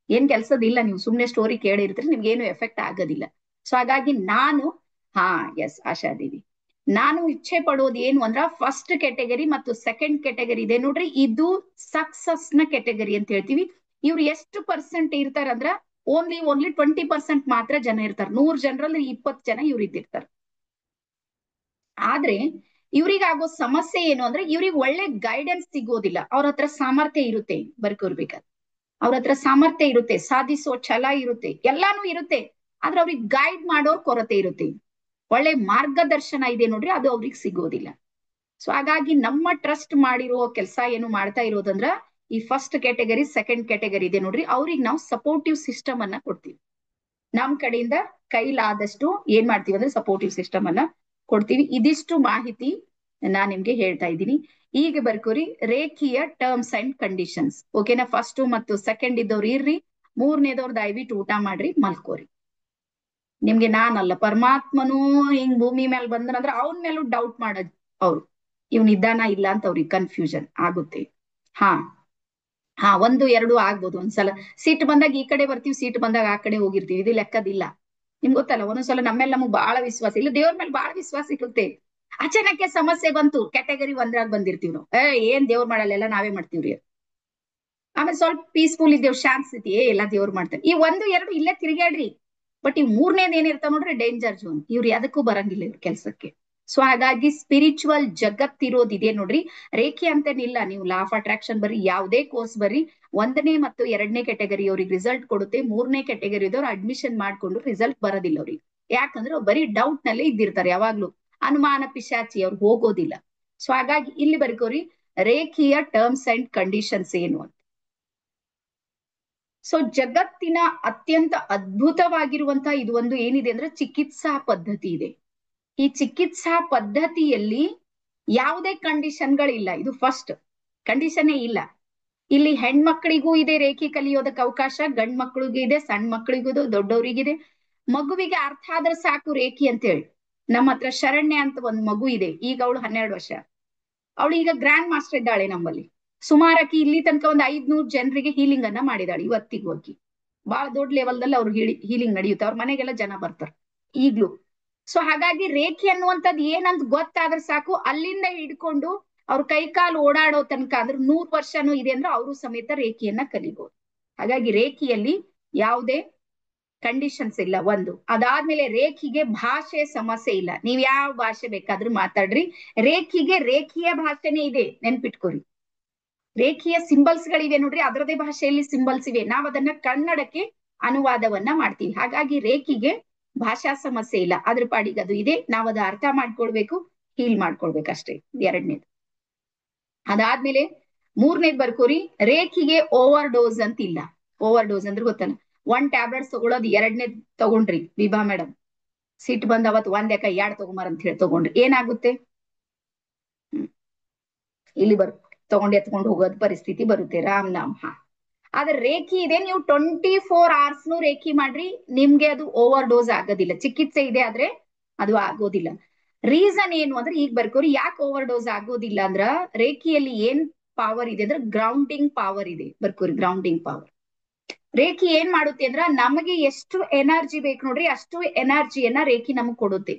ಏನ್ ಕೆಲ್ಸದಿಲ್ಲ, ನೀವು ಸುಮ್ನೆ ಸ್ಟೋರಿ ಕೇಳಿರ್ತೀರಿ, ನಿಮ್ಗೆ ಏನು ಎಫೆಕ್ಟ್ ಆಗೋದಿಲ್ಲ. ಸೊ ಹಾಗಾಗಿ ನಾನು, ಹಾ ಎಸ್ ಆಶಾದೇವಿ, ನಾನು ಇಚ್ಛೆ ಪಡೋದು ಏನು ಅಂದ್ರ, ಫಸ್ಟ್ ಕ್ಯಾಟಗರಿ ಮತ್ತು ಸೆಕೆಂಡ್ ಕ್ಯಾಟಗರಿ ಇದೆ ನೋಡ್ರಿ, ಇದು ಸಕ್ಸಸ್ ನ ಕ್ಯಾಟಗರಿ ಅಂತ ಹೇಳ್ತೀವಿ. ಇವ್ರು ಎಷ್ಟು ಪರ್ಸೆಂಟ್ ಇರ್ತಾರಂದ್ರ, ಓನ್ಲಿ 20% ಮಾತ್ರ ಜನ ಇರ್ತಾರೆ. 100 ಜನರಲ್ಲಿ 20 ಜನ ಇವ್ರು ಇದ್ದಿರ್ತಾರೆ. ಆದ್ರೆ ಇವ್ರಿಗಾಗೋ ಸಮಸ್ಯೆ ಏನು ಅಂದ್ರೆ, ಇವ್ರಿಗೆ ಒಳ್ಳೆ ಗೈಡೆನ್ಸ್ ಸಿಗೋದಿಲ್ಲ. ಅವ್ರ ಹತ್ರ ಸಾಮರ್ಥ್ಯ ಇರುತ್ತೆ ಬರ್ಕೋರ್ಬೇಕಾದ್ರೆ, ಅವ್ರ ಹತ್ರ ಸಾಮರ್ಥ್ಯ ಇರುತ್ತೆ, ಸಾಧಿಸೋ ಛಲ ಇರುತ್ತೆ, ಎಲ್ಲಾನು ಇರುತ್ತೆ, ಆದ್ರೆ ಅವ್ರಿಗೆ ಗೈಡ್ ಮಾಡೋರ್ ಕೊರತೆ ಇರುತ್ತೆ. ಒಳ್ಳೆ ಮಾರ್ಗದರ್ಶನ ಇದೆ ನೋಡ್ರಿ, ಅದು ಅವ್ರಿಗೆ ಸಿಗೋದಿಲ್ಲ. ಸೊ ಹಾಗಾಗಿ ನಮ್ಮ ಟ್ರಸ್ಟ್ ಮಾಡಿರೋ ಕೆಲಸ ಏನು ಮಾಡ್ತಾ ಇರೋದಂದ್ರ, ಈ ಫಸ್ಟ್ ಕ್ಯಾಟಗರಿ ಸೆಕೆಂಡ್ ಕ್ಯಾಟಗರಿ ಇದೆ ನೋಡ್ರಿ, ಅವ್ರಿಗೆ ನಾವು ಸಪೋರ್ಟಿವ್ ಸಿಸ್ಟಮ್ ಅನ್ನ ಕೊಡ್ತೀವಿ. ನಮ್ ಕಡೆಯಿಂದ ಕೈಲಾದಷ್ಟು ಏನ್ ಮಾಡ್ತೀವಿ ಅಂದ್ರೆ ಸಪೋರ್ಟಿವ್ ಸಿಸ್ಟಮ್ ಅನ್ನ ಕೊಡ್ತೀವಿ. ಇದಿಷ್ಟು ಮಾಹಿತಿ ನಾನ್ ನಿಮ್ಗೆ ಹೇಳ್ತಾ ಇದ್ದೀನಿ. ಈಗ ಬರ್ಕೋರಿ ರೇಖೀಯ ಟರ್ಮ್ಸ್ ಅಂಡ್ ಕಂಡೀಷನ್ಸ್. ಓಕೆನಾ? ಫಸ್ಟ್ ಮತ್ತು ಸೆಕೆಂಡ್ ಇದ್ದವ್ರು ಇರ್ರಿ, ಮೂರನೇದವ್ರು ದಯವಿಟ್ಟು ಊಟ ಮಾಡ್ರಿ, ಮಲ್ಕೋರಿ. ನಿಮ್ಗೆ ನಾನಲ್ಲ, ಪರಮಾತ್ಮನು ಹಿಂಗ್ ಭೂಮಿ ಮೇಲೆ ಬಂದ್ರಂದ್ರ ಅವನ್ ಮೇಲೂ ಡೌಟ್ ಮಾಡೋದು ಅವ್ರು, ಇವ್ನ ಇದ್ದಾನ ಇಲ್ಲ ಅಂತ ಅವ್ರಿಗೆ ಕನ್ಫ್ಯೂಷನ್ ಆಗುತ್ತೆ. ಹಾ ಹಾ, 1, 2 ಆಗ್ಬೋದು. ಒಂದ್ಸಲ ಸೀಟ್ ಬಂದಾಗ ಈ ಕಡೆ ಬರ್ತೀವಿ, ಸೀಟ್ ಬಂದಾಗ ಆ ಕಡೆ ಹೋಗಿರ್ತೀವಿ, ಇದು ಲೆಕ್ಕದಿಲ್ಲ. ನಿಮ್ಗೆ ಗೊತ್ತಲ್ಲ, ಒಂದೊಂದ್ಸಲ ನಮ್ಮೇಲೆ ನಮಗ್ ಬಹಳ ವಿಶ್ವಾಸ ಇಲ್ಲ, ದೇವ್ರ ಮೇಲೆ ಬಹಳ ವಿಶ್ವಾಸ ಇರುತ್ತೆ. ಅಚಾನಕ್ಕೆ ಸಮಸ್ಯೆ ಬಂತು, ಕ್ಯಾಟಗರಿ 1 ಬಂದಿರ್ತೀವಿ ನಾವು, ಏನ್ ದೇವ್ರ ಮಾಡಲ್ಲ, ಎಲ್ಲ ನಾವೇ ಮಾಡ್ತೀವ್ರಿ. ಆಮೇಲೆ ಸ್ವಲ್ಪ ಪೀಸ್ಫುಲ್ ಇದ್ದೇವ್, ಶಾಂತಿ, ಎಲ್ಲ ದೇವ್ರು ಮಾಡ್ತಾರೆ. ಈ 1, 2 ಇಲ್ಲೇ ತಿರುಗಾಡ್ರಿ. ಬಟ್ ಈ ಮೂರನೇದ್ ಏನಿರ್ತಾವ ನೋಡ್ರಿ, ಡೇಂಜರ್ ಝೋನ್. ಇವ್ರು ಎದಕ್ಕೂ ಬರಂಗಿಲ್ಲ ಇವ್ರ ಕೆಲ್ಸಕ್ಕೆ. ಸೊ ಹಾಗಾಗಿ ಸ್ಪಿರಿಚುವಲ್ ಜಗತ್ತಿರೋದಿದೆ ನೋಡ್ರಿ. ರೇಖೆ ಅಂತೇನಿಲ್ಲ, ನೀವು ಲಾ ಆಫ್ ಅಟ್ರಾಕ್ಷನ್ ಬರ್ರಿ, ಯಾವುದೇ ಕೋರ್ಸ್ ಬರ್ರಿ, 1ನೇ ಮತ್ತು 2ನೇ ಕ್ಯಾಟಗರಿ ಅವ್ರಿಗೆ ರಿಸಲ್ಟ್ ಕೊಡುತ್ತೆ. 3ನೇ ಕ್ಯಾಟಗರಿದವ್ರು ಅಡ್ಮಿಷನ್ ಮಾಡ್ಕೊಂಡು ರಿಸಲ್ಟ್ ಬರೋದಿಲ್ಲ ಅವ್ರಿಗೆ. ಯಾಕಂದ್ರೆ ಅವ್ರು ಬರೀ ಡೌಟ್ ನಲ್ಲೇ ಇದ್ದಿರ್ತಾರೆ ಯಾವಾಗ್ಲೂ, ಅನುಮಾನ ಪಿಶಾಚಿ, ಅವ್ರು ಹೋಗೋದಿಲ್ಲ. ಸೊ ಹಾಗಾಗಿ ಇಲ್ಲಿ ಬರ್ಕೋರಿ ರೇಖೀಯ ಟರ್ಮ್ಸ್ ಅಂಡ್ ಕಂಡೀಷನ್ಸ್ ಏನು ಅಂತ. ಸೊ ಜಗತ್ತಿನ ಅತ್ಯಂತ ಅದ್ಭುತವಾಗಿರುವಂತಹ ಇದು ಒಂದು ಏನಿದೆ ಅಂದ್ರೆ ಚಿಕಿತ್ಸಾ ಪದ್ಧತಿ ಇದೆ. ಈ ಚಿಕಿತ್ಸಾ ಪದ್ಧತಿಯಲ್ಲಿ ಯಾವುದೇ ಕಂಡೀಷನ್ಗಳಿಲ್ಲ. ಇದು ಫಸ್ಟ್ ಕಂಡೀಷನ್ನೇ ಇಲ್ಲ. ಇಲ್ಲಿ ಹೆಣ್ಮಕ್ಳಿಗೂ ಇದೆ ರೇಖೆ ಕಲಿಯೋದಕ್ಕೆ ಅವಕಾಶ, ಗಂಡ್ ಮಕ್ಳಿಗೂ ಇದೆ, ಸಣ್ಣ ಮಕ್ಳಿಗೂ ಇದೆ, ದೊಡ್ಡವರಿಗಿದೆ. ಮಗುವಿಗೆ ಅರ್ಥ ಆದ್ರೆ ಸಾಕು ರೇಖಿ ಅಂತ ಹೇಳಿ. ನಮ್ಮ ಹತ್ರ ಶರಣ್ಯ ಅಂತ ಒಂದ್ ಮಗು ಇದೆ, ಈಗ ಅವಳು 12 ವರ್ಷ, ಅವಳು ಈಗ ಗ್ರ್ಯಾಂಡ್ ಮಾಸ್ಟರ್ ಇದ್ದಾಳೆ ನಮ್ಮಲ್ಲಿ. ಸುಮಾರಕಿ ಇಲ್ಲಿ ತನಕ ಒಂದು 500 ಜನರಿಗೆ ಹೀಲಿಂಗ್ ಅನ್ನ ಮಾಡಿದಾಳೆ ಇವತ್ತಿಗೂ. ಅಕ್ಕಿ ಬಹಳ ದೊಡ್ಡ ಲೆವೆಲ್ದಲ್ಲಿ ಅವ್ರು ಹೀಲಿಂಗ್ ನಡೆಯುತ್ತೆ, ಅವ್ರ ಮನೆಗೆಲ್ಲ ಜನ ಬರ್ತಾರೆ ಈಗ್ಲೂ. ಸೊ ಹಾಗಾಗಿ ರೇಖೆ ಅನ್ನುವಂಥದ್ದು ಏನಂತ ಗೊತ್ತಾದ್ರೆ ಸಾಕು, ಅಲ್ಲಿಂದ ಹಿಡ್ಕೊಂಡು ಅವ್ರ ಕೈಕಾಲು ಓಡಾಡೋ ತನಕ ಅಂದ್ರೆ 100 ವರ್ಷನೂ ಇದೆ ಅಂದ್ರೆ ಅವರು ಸಮೇತ ರೇಖೆಯನ್ನ ಕಲಿಬಹುದು. ಹಾಗಾಗಿ ರೇಖೆಯಲ್ಲಿ ಯಾವುದೇ ಕಂಡೀಷನ್ಸ್ ಇಲ್ಲ. ಒಂದು ಅದಾದ್ಮೇಲೆ ರೇಖಿಗೆ ಭಾಷೆ ಸಮಸ್ಯೆ ಇಲ್ಲ. ನೀವ್ ಯಾವ ಭಾಷೆ ಬೇಕಾದ್ರೂ ಮಾತಾಡ್ರಿ, ರೇಖಿಗೆ ರೇಖೀಯ ಭಾಷೆನೇ ಇದೆ, ನೆನ್ಪಿಟ್ಕೋರಿ. ರೇಖೀಯ ಸಿಂಬಲ್ಸ್ ಗಳಿವೆ ನೋಡ್ರಿ, ಅದರದೇ ಭಾಷೆಯಲ್ಲಿ ಸಿಂಬಲ್ಸ್ ಇವೆ, ನಾವ್ ಅದನ್ನ ಕನ್ನಡಕ್ಕೆ ಅನುವಾದವನ್ನ ಮಾಡ್ತೀವಿ. ಹಾಗಾಗಿ ರೇಖಿಗೆ ಭಾಷಾ ಸಮಸ್ಯೆ ಇಲ್ಲ, ಅದ್ರ ಪಾಡಿಗೆ ಅದು ಇದೆ. ನಾವ್ ಅದ ಅರ್ಥ ಮಾಡ್ಕೊಳ್ಬೇಕು, ಹೀಲ್ ಮಾಡ್ಕೊಳ್ಬೇಕಷ್ಟೇ. ಎರಡನೇದು. ಅದಾದ್ಮೇಲೆ ಮೂರನೇದ್ ಬರ್ಕೋರಿ, ರೇಖಿಗೆ ಓವರ್ ಡೋಸ್ ಅಂತ ಇಲ್ಲ. ಓವರ್ ಡೋಸ್ ಅಂದ್ರೆ ಗೊತ್ತಲ್ಲ, 1 ಟ್ಯಾಬ್ಲೆಟ್ಸ್ ತಗೊಳ್ಳೋದು 2ನೇ ತಗೊಂಡ್ರಿ ವಿಭಾ ಮೇಡಮ್, ಸಿಟ್ ಬಂದ್ ಅವತ್ 1 ಯಾಕ 2 ತಗೊಂಬಾರ ಅಂತ ಹೇಳಿ ತಗೊಂಡ್ರಿ, ಏನಾಗುತ್ತೆ? ಇಲ್ಲಿ ತಗೊಂಡು ಎತ್ಕೊಂಡು ಹೋಗೋದ್ ಪರಿಸ್ಥಿತಿ ಬರುತ್ತೆ. ರಾಮ್ ನಾಮ್. ಆದ್ರೆ ರೇಖಿ ಇದೆ, ನೀವು 24 hours ರೇಖಿ ಮಾಡ್ರಿ, ನಿಮ್ಗೆ ಅದು ಓವರ್ ಡೋಸ್ ಆಗೋದಿಲ್ಲ. ಚಿಕಿತ್ಸೆ ಇದೆ ಆದ್ರೆ ಅದು ಆಗೋದಿಲ್ಲ. ರೀಸನ್ ಏನು ಅಂದ್ರೆ ಈಗ ಬರ್ಕೋರಿ, ಯಾಕೆ ಓವರ್ ಡೋಸ್ ಆಗೋದಿಲ್ಲ ಅಂದ್ರ ರೇಖಿಯಲ್ಲಿ ಏನ್ ಪವರ್ ಇದೆ ಅಂದ್ರೆ ಗ್ರೌಂಡಿಂಗ್ ಪವರ್ ಇದೆ. ಬರ್ಕೋರಿ, ಗ್ರೌಂಡಿಂಗ್ ಪವರ್. ರೇಖಿ ಏನ್ ಮಾಡುತ್ತೆ ಅಂದ್ರ ನಮಗೆ ಎಷ್ಟು ಎನರ್ಜಿ ಬೇಕು ನೋಡ್ರಿ, ಅಷ್ಟು ಎನರ್ಜಿಯನ್ನ ರೇಖಿ ನಮಗ್ ಕೊಡುತ್ತೆ.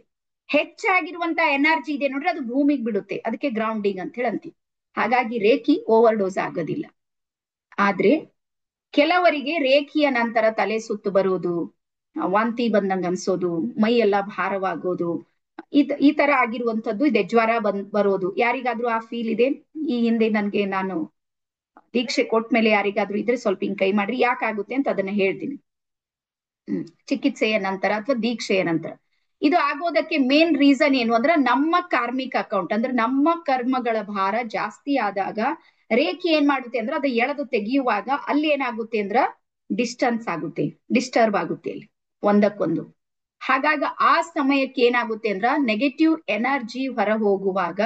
ಹೆಚ್ಚಾಗಿರುವಂತ ಎನರ್ಜಿ ಇದೆ ನೋಡ್ರಿ, ಅದು ಭೂಮಿಗೆ ಬಿಡುತ್ತೆ. ಅದಕ್ಕೆ ಗ್ರೌಂಡಿಂಗ್ ಅಂತ ಹೇಳಿ ಅಂತೀವಿ. ಹಾಗಾಗಿ ರೇಖಿ ಓವರ್ ಡೋಸ್ ಆಗೋದಿಲ್ಲ. ಆದ್ರೆ ಕೆಲವರಿಗೆ ರೇಖಿಯ ನಂತರ ತಲೆ ಸುತ್ತು ಬರೋದು, ವಾಂತಿ ಬಂದಂಗ ಅನ್ಸೋದು, ಮೈ ಎಲ್ಲ ಭಾರವಾಗೋದು, ಈ ತರ ಆಗಿರುವಂತದ್ದು ಇದೆ. ಜ್ವರ ಬರೋದು. ಯಾರಿಗಾದ್ರೂ ಆ ಫೀಲ್ ಇದೆ? ಈ ಹಿಂದೆ ನಾನು ದೀಕ್ಷೆ ಕೊಟ್ಮೇಲೆ ಯಾರಿಗಾದ್ರೂ ಇದ್ರೆ ಸ್ವಲ್ಪ ಹಿಂಗ್ ಕೈ ಮಾಡ್ರಿ, ಯಾಕಾಗುತ್ತೆ ಅಂತ ಅದನ್ನ ಹೇಳ್ತೀನಿ. ಚಿಕಿತ್ಸೆಯ ನಂತರ ಅಥವಾ ದೀಕ್ಷೆಯ ನಂತರ ಇದು ಆಗೋದಕ್ಕೆ ಮೇನ್ ರೀಸನ್ ಏನು ಅಂದ್ರೆ ನಮ್ಮ ಕಾರ್ಮಿಕ ಅಕೌಂಟ್ ಅಂದ್ರೆ ನಮ್ಮ ಕರ್ಮಗಳ ಭಾರ ಜಾಸ್ತಿ ಆದಾಗ ರೇಖೆ ಏನ್ ಮಾಡುತ್ತೆ ಅಂದ್ರೆ ಅದು ಎಳೆದು ತೆಗೆಯುವಾಗ ಅಲ್ಲಿ ಏನಾಗುತ್ತೆ ಅಂದ್ರ ಡಿಸ್ಟನ್ಸ್ ಆಗುತ್ತೆ, ಡಿಸ್ಟರ್ಬ್ ಆಗುತ್ತೆ ಅಲ್ಲಿ ಒಂದಕ್ಕೊಂದು. ಹಾಗಾಗಿ ಆ ಸಮಯಕ್ಕೆ ಏನಾಗುತ್ತೆ ಅಂದ್ರ ನೆಗೆಟಿವ್ ಎನರ್ಜಿ ಹೊರ ಹೋಗುವಾಗ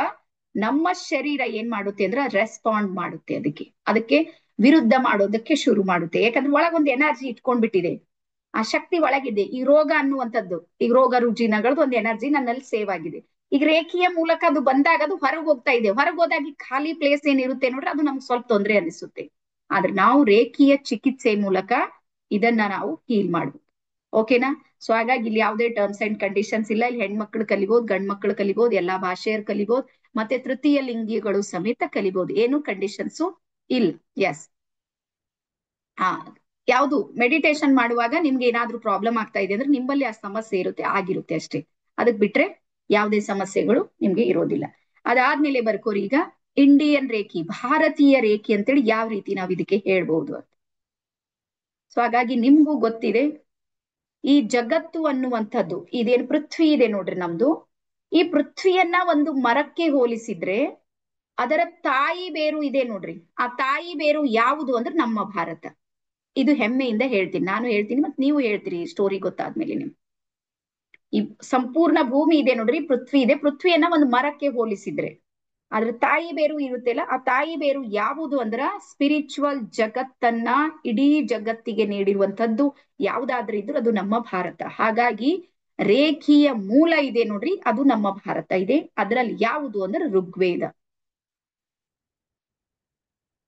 ನಮ್ಮ ಶರೀರ ಏನ್ ಮಾಡುತ್ತೆ ಅಂದ್ರ ರೆಸ್ಪಾಂಡ್ ಮಾಡುತ್ತೆ, ಅದಕ್ಕೆ ವಿರುದ್ಧ ಮಾಡೋದಕ್ಕೆ ಶುರು ಮಾಡುತ್ತೆ. ಯಾಕಂದ್ರೆ ಒಳಗೊಂದು ಎನರ್ಜಿ ಇಟ್ಕೊಂಡ್ಬಿಟ್ಟಿದೆ, ಆ ಶಕ್ತಿ ಒಳಗಿದೆ. ಈ ರೋಗ ಅನ್ನುವಂಥದ್ದು, ಈಗ ರೋಗ ರುಜಿನಗಳದ್ದು ಒಂದು ಎನರ್ಜಿ ನನ್ನಲ್ಲಿ ಸೇವ್ ಆಗಿದೆ. ಈಗ ರೇಖೆಯ ಮೂಲಕ ಅದು ಬಂದಾಗ ಅದು ಹೊರಗೆ ಹೋಗ್ತಾ ಇದೆ. ಹೊರಗೆ ಹೋದಾಗ ಖಾಲಿ ಪ್ಲೇಸ್ ಏನಿರುತ್ತೆ ನೋಡ್ರಿ, ಅದು ನಮ್ಗೆ ಸ್ವಲ್ಪ ತೊಂದರೆ ಅನಿಸುತ್ತೆ. ಆದ್ರೆ ನಾವು ರೇಖೀಯ ಚಿಕಿತ್ಸೆ ಮೂಲಕ ಇದನ್ನ ನಾವು ಹೀಲ್ ಮಾಡ್ಬೋದು. ಓಕೆನಾ? ಸೊ ಹಾಗಾಗಿ ಇಲ್ಲಿ ಯಾವುದೇ ಟರ್ಮ್ಸ್ ಅಂಡ್ ಕಂಡೀಷನ್ಸ್ ಇಲ್ಲ. ಇಲ್ಲಿ ಹೆಣ್ಮಕ್ಳು ಕಲಿಬಹುದು, ಗಂಡ್ ಮಕ್ಳು ಕಲಿಬಹುದು, ಎಲ್ಲಾ ಭಾಷೆಯರು ಕಲಿಬಹುದು, ಮತ್ತೆ ತೃತೀಯ ಲಿಂಗಿಗಳು ಸಮೇತ ಕಲಿಬಹುದು. ಏನು ಕಂಡೀಷನ್ಸು ಇಲ್ಲ. ಎಸ್. ಯಾವುದು ಮೆಡಿಟೇಷನ್ ಮಾಡುವಾಗ ನಿಮ್ಗೆ ಏನಾದ್ರೂ ಪ್ರಾಬ್ಲಮ್ ಆಗ್ತಾ ಇದೆ ಅಂದ್ರೆ ನಿಮ್ಮಲ್ಲಿ ಆ ಸಮಸ್ಯೆ ಇರುತ್ತೆ, ಆಗಿರುತ್ತೆ ಅಷ್ಟೇ. ಅದಕ್ ಬಿಟ್ರೆ ಯಾವುದೇ ಸಮಸ್ಯೆಗಳು ನಿಮ್ಗೆ ಇರೋದಿಲ್ಲ. ಅದಾದ್ಮೇಲೆ ಬರ್ಕೋರಿ, ಈಗ ಇಂಡಿಯನ್ ರೇಖಿ, ಭಾರತೀಯ ರೇಖಿ ಅಂತೇಳಿ ಯಾವ ರೀತಿ ನಾವ್ ಇದಕ್ಕೆ ಹೇಳ್ಬಹುದು ಅಂತ. ಸೊ ಹಾಗಾಗಿ ನಿಮ್ಗೂ ಗೊತ್ತಿದೆ, ಈ ಜಗತ್ತು ಅನ್ನುವಂಥದ್ದು ಇದೇನು ಪೃಥ್ವಿ ಇದೆ ನೋಡ್ರಿ ನಮ್ದು, ಈ ಪೃಥ್ವಿಯನ್ನ ಒಂದು ಮರಕ್ಕೆ ಹೋಲಿಸಿದ್ರೆ ಅದರ ತಾಯಿ ಬೇರು ಇದೆ ನೋಡ್ರಿ, ಆ ತಾಯಿ ಬೇರು ಯಾವುದು ಅಂದ್ರೆ ನಮ್ಮ ಭಾರತ. ಇದು ಹೆಮ್ಮೆಯಿಂದ ಹೇಳ್ತೀನಿ, ನಾನು ಹೇಳ್ತೀನಿ ಮತ್ತೆ ನೀವು ಹೇಳ್ತೀರಿ ಸ್ಟೋರಿ ಗೊತ್ತಾದ್ಮೇಲೆ. ನಿಮ್ ಈ ಸಂಪೂರ್ಣ ಭೂಮಿ ಇದೆ ನೋಡ್ರಿ, ಪೃಥ್ವಿ ಇದೆ, ಪೃಥ್ವಿಯನ್ನ ಒಂದು ಮರಕ್ಕೆ ಹೋಲಿಸಿದ್ರೆ ಅದ್ರ ತಾಯಿ ಬೇರು ಇರುತ್ತೆಲ್ಲ, ಆ ತಾಯಿ ಬೇರು ಯಾವುದು ಅಂದ್ರ ಸ್ಪಿರಿಚುವಲ್ ಜಗತ್ತನ್ನ ಇಡೀ ಜಗತ್ತಿಗೆ ನೀಡಿರುವಂತದ್ದು ಯಾವ್ದಾದ್ರೂ ಇದ್ರು ಅದು ನಮ್ಮ ಭಾರತ. ಹಾಗಾಗಿ ರೇಖೀಯ ಮೂಲ ಇದೆ ನೋಡ್ರಿ, ಅದು ನಮ್ಮ ಭಾರತ ಇದೆ. ಅದ್ರಲ್ಲಿ ಯಾವುದು ಅಂದ್ರೆ ಋಗ್ವೇದ.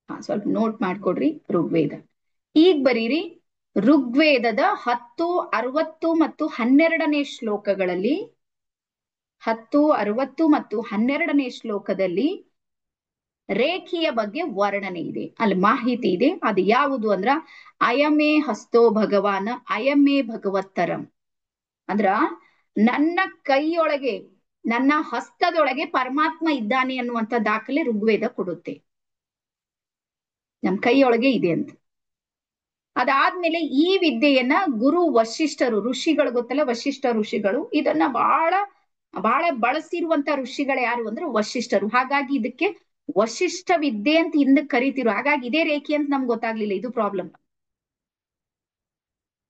ಸ್ವಲ್ಪ ನೋಟ್ ಮಾಡ್ಕೊಡ್ರಿ, ಋಗ್ವೇದ. ಈಗ ಬರೀರಿ, ಋಗ್ವೇದದ 10, 60 ಮತ್ತು 12ನೇ ಶ್ಲೋಕಗಳಲ್ಲಿ 10, 60 ಮತ್ತು 12ನೇ ಶ್ಲೋಕದಲ್ಲಿ ರೇಖಿಯ ಬಗ್ಗೆ ವರ್ಣನೆ ಇದೆ, ಅಲ್ಲಿ ಮಾಹಿತಿ ಇದೆ. ಅದು ಯಾವುದು ಅಂದ್ರ ಅಯಮೇ ಹಸ್ತೋ ಭಗವಾನ ಅಯಮೇ ಭಗವತ್ತರಂ. ಅಂದ್ರ ನನ್ನ ಕೈಯೊಳಗೆ, ನನ್ನ ಹಸ್ತದೊಳಗೆ ಪರಮಾತ್ಮ ಇದ್ದಾನೆ ಅನ್ನುವಂಥ ದಾಖಲೆ ಋಗ್ವೇದ ಕೊಡುತ್ತೆ. ನಮ್ ಕೈಯೊಳಗೆ ಇದೆ ಅಂತ. ಅದಾದ್ಮೇಲೆ ಈ ವಿದ್ಯೆಯನ್ನ ಗುರು ವಶಿಷ್ಠರು, ಋಷಿಗಳು ಗೊತ್ತಲ್ಲ, ವಶಿಷ್ಠ ಋಷಿಗಳು ಇದನ್ನ ಬಹಳ ಬಳಸಿರುವಂತ ಋಷಿಗಳು ಯಾರು ಅಂದ್ರೆ ವಶಿಷ್ಠರು. ಹಾಗಾಗಿ ಇದಕ್ಕೆ ವಶಿಷ್ಠ ವಿದ್ಯೆ ಅಂತ ಹಿಂದಕ್ಕೆ ಕರಿತಿರು. ಹಾಗಾಗಿ ಇದೇ ರೇಖೆ ಅಂತ ನಮ್ಗೆ ಗೊತ್ತಾಗ್ಲಿಲ್ಲ, ಇದು ಪ್ರಾಬ್ಲಮ್.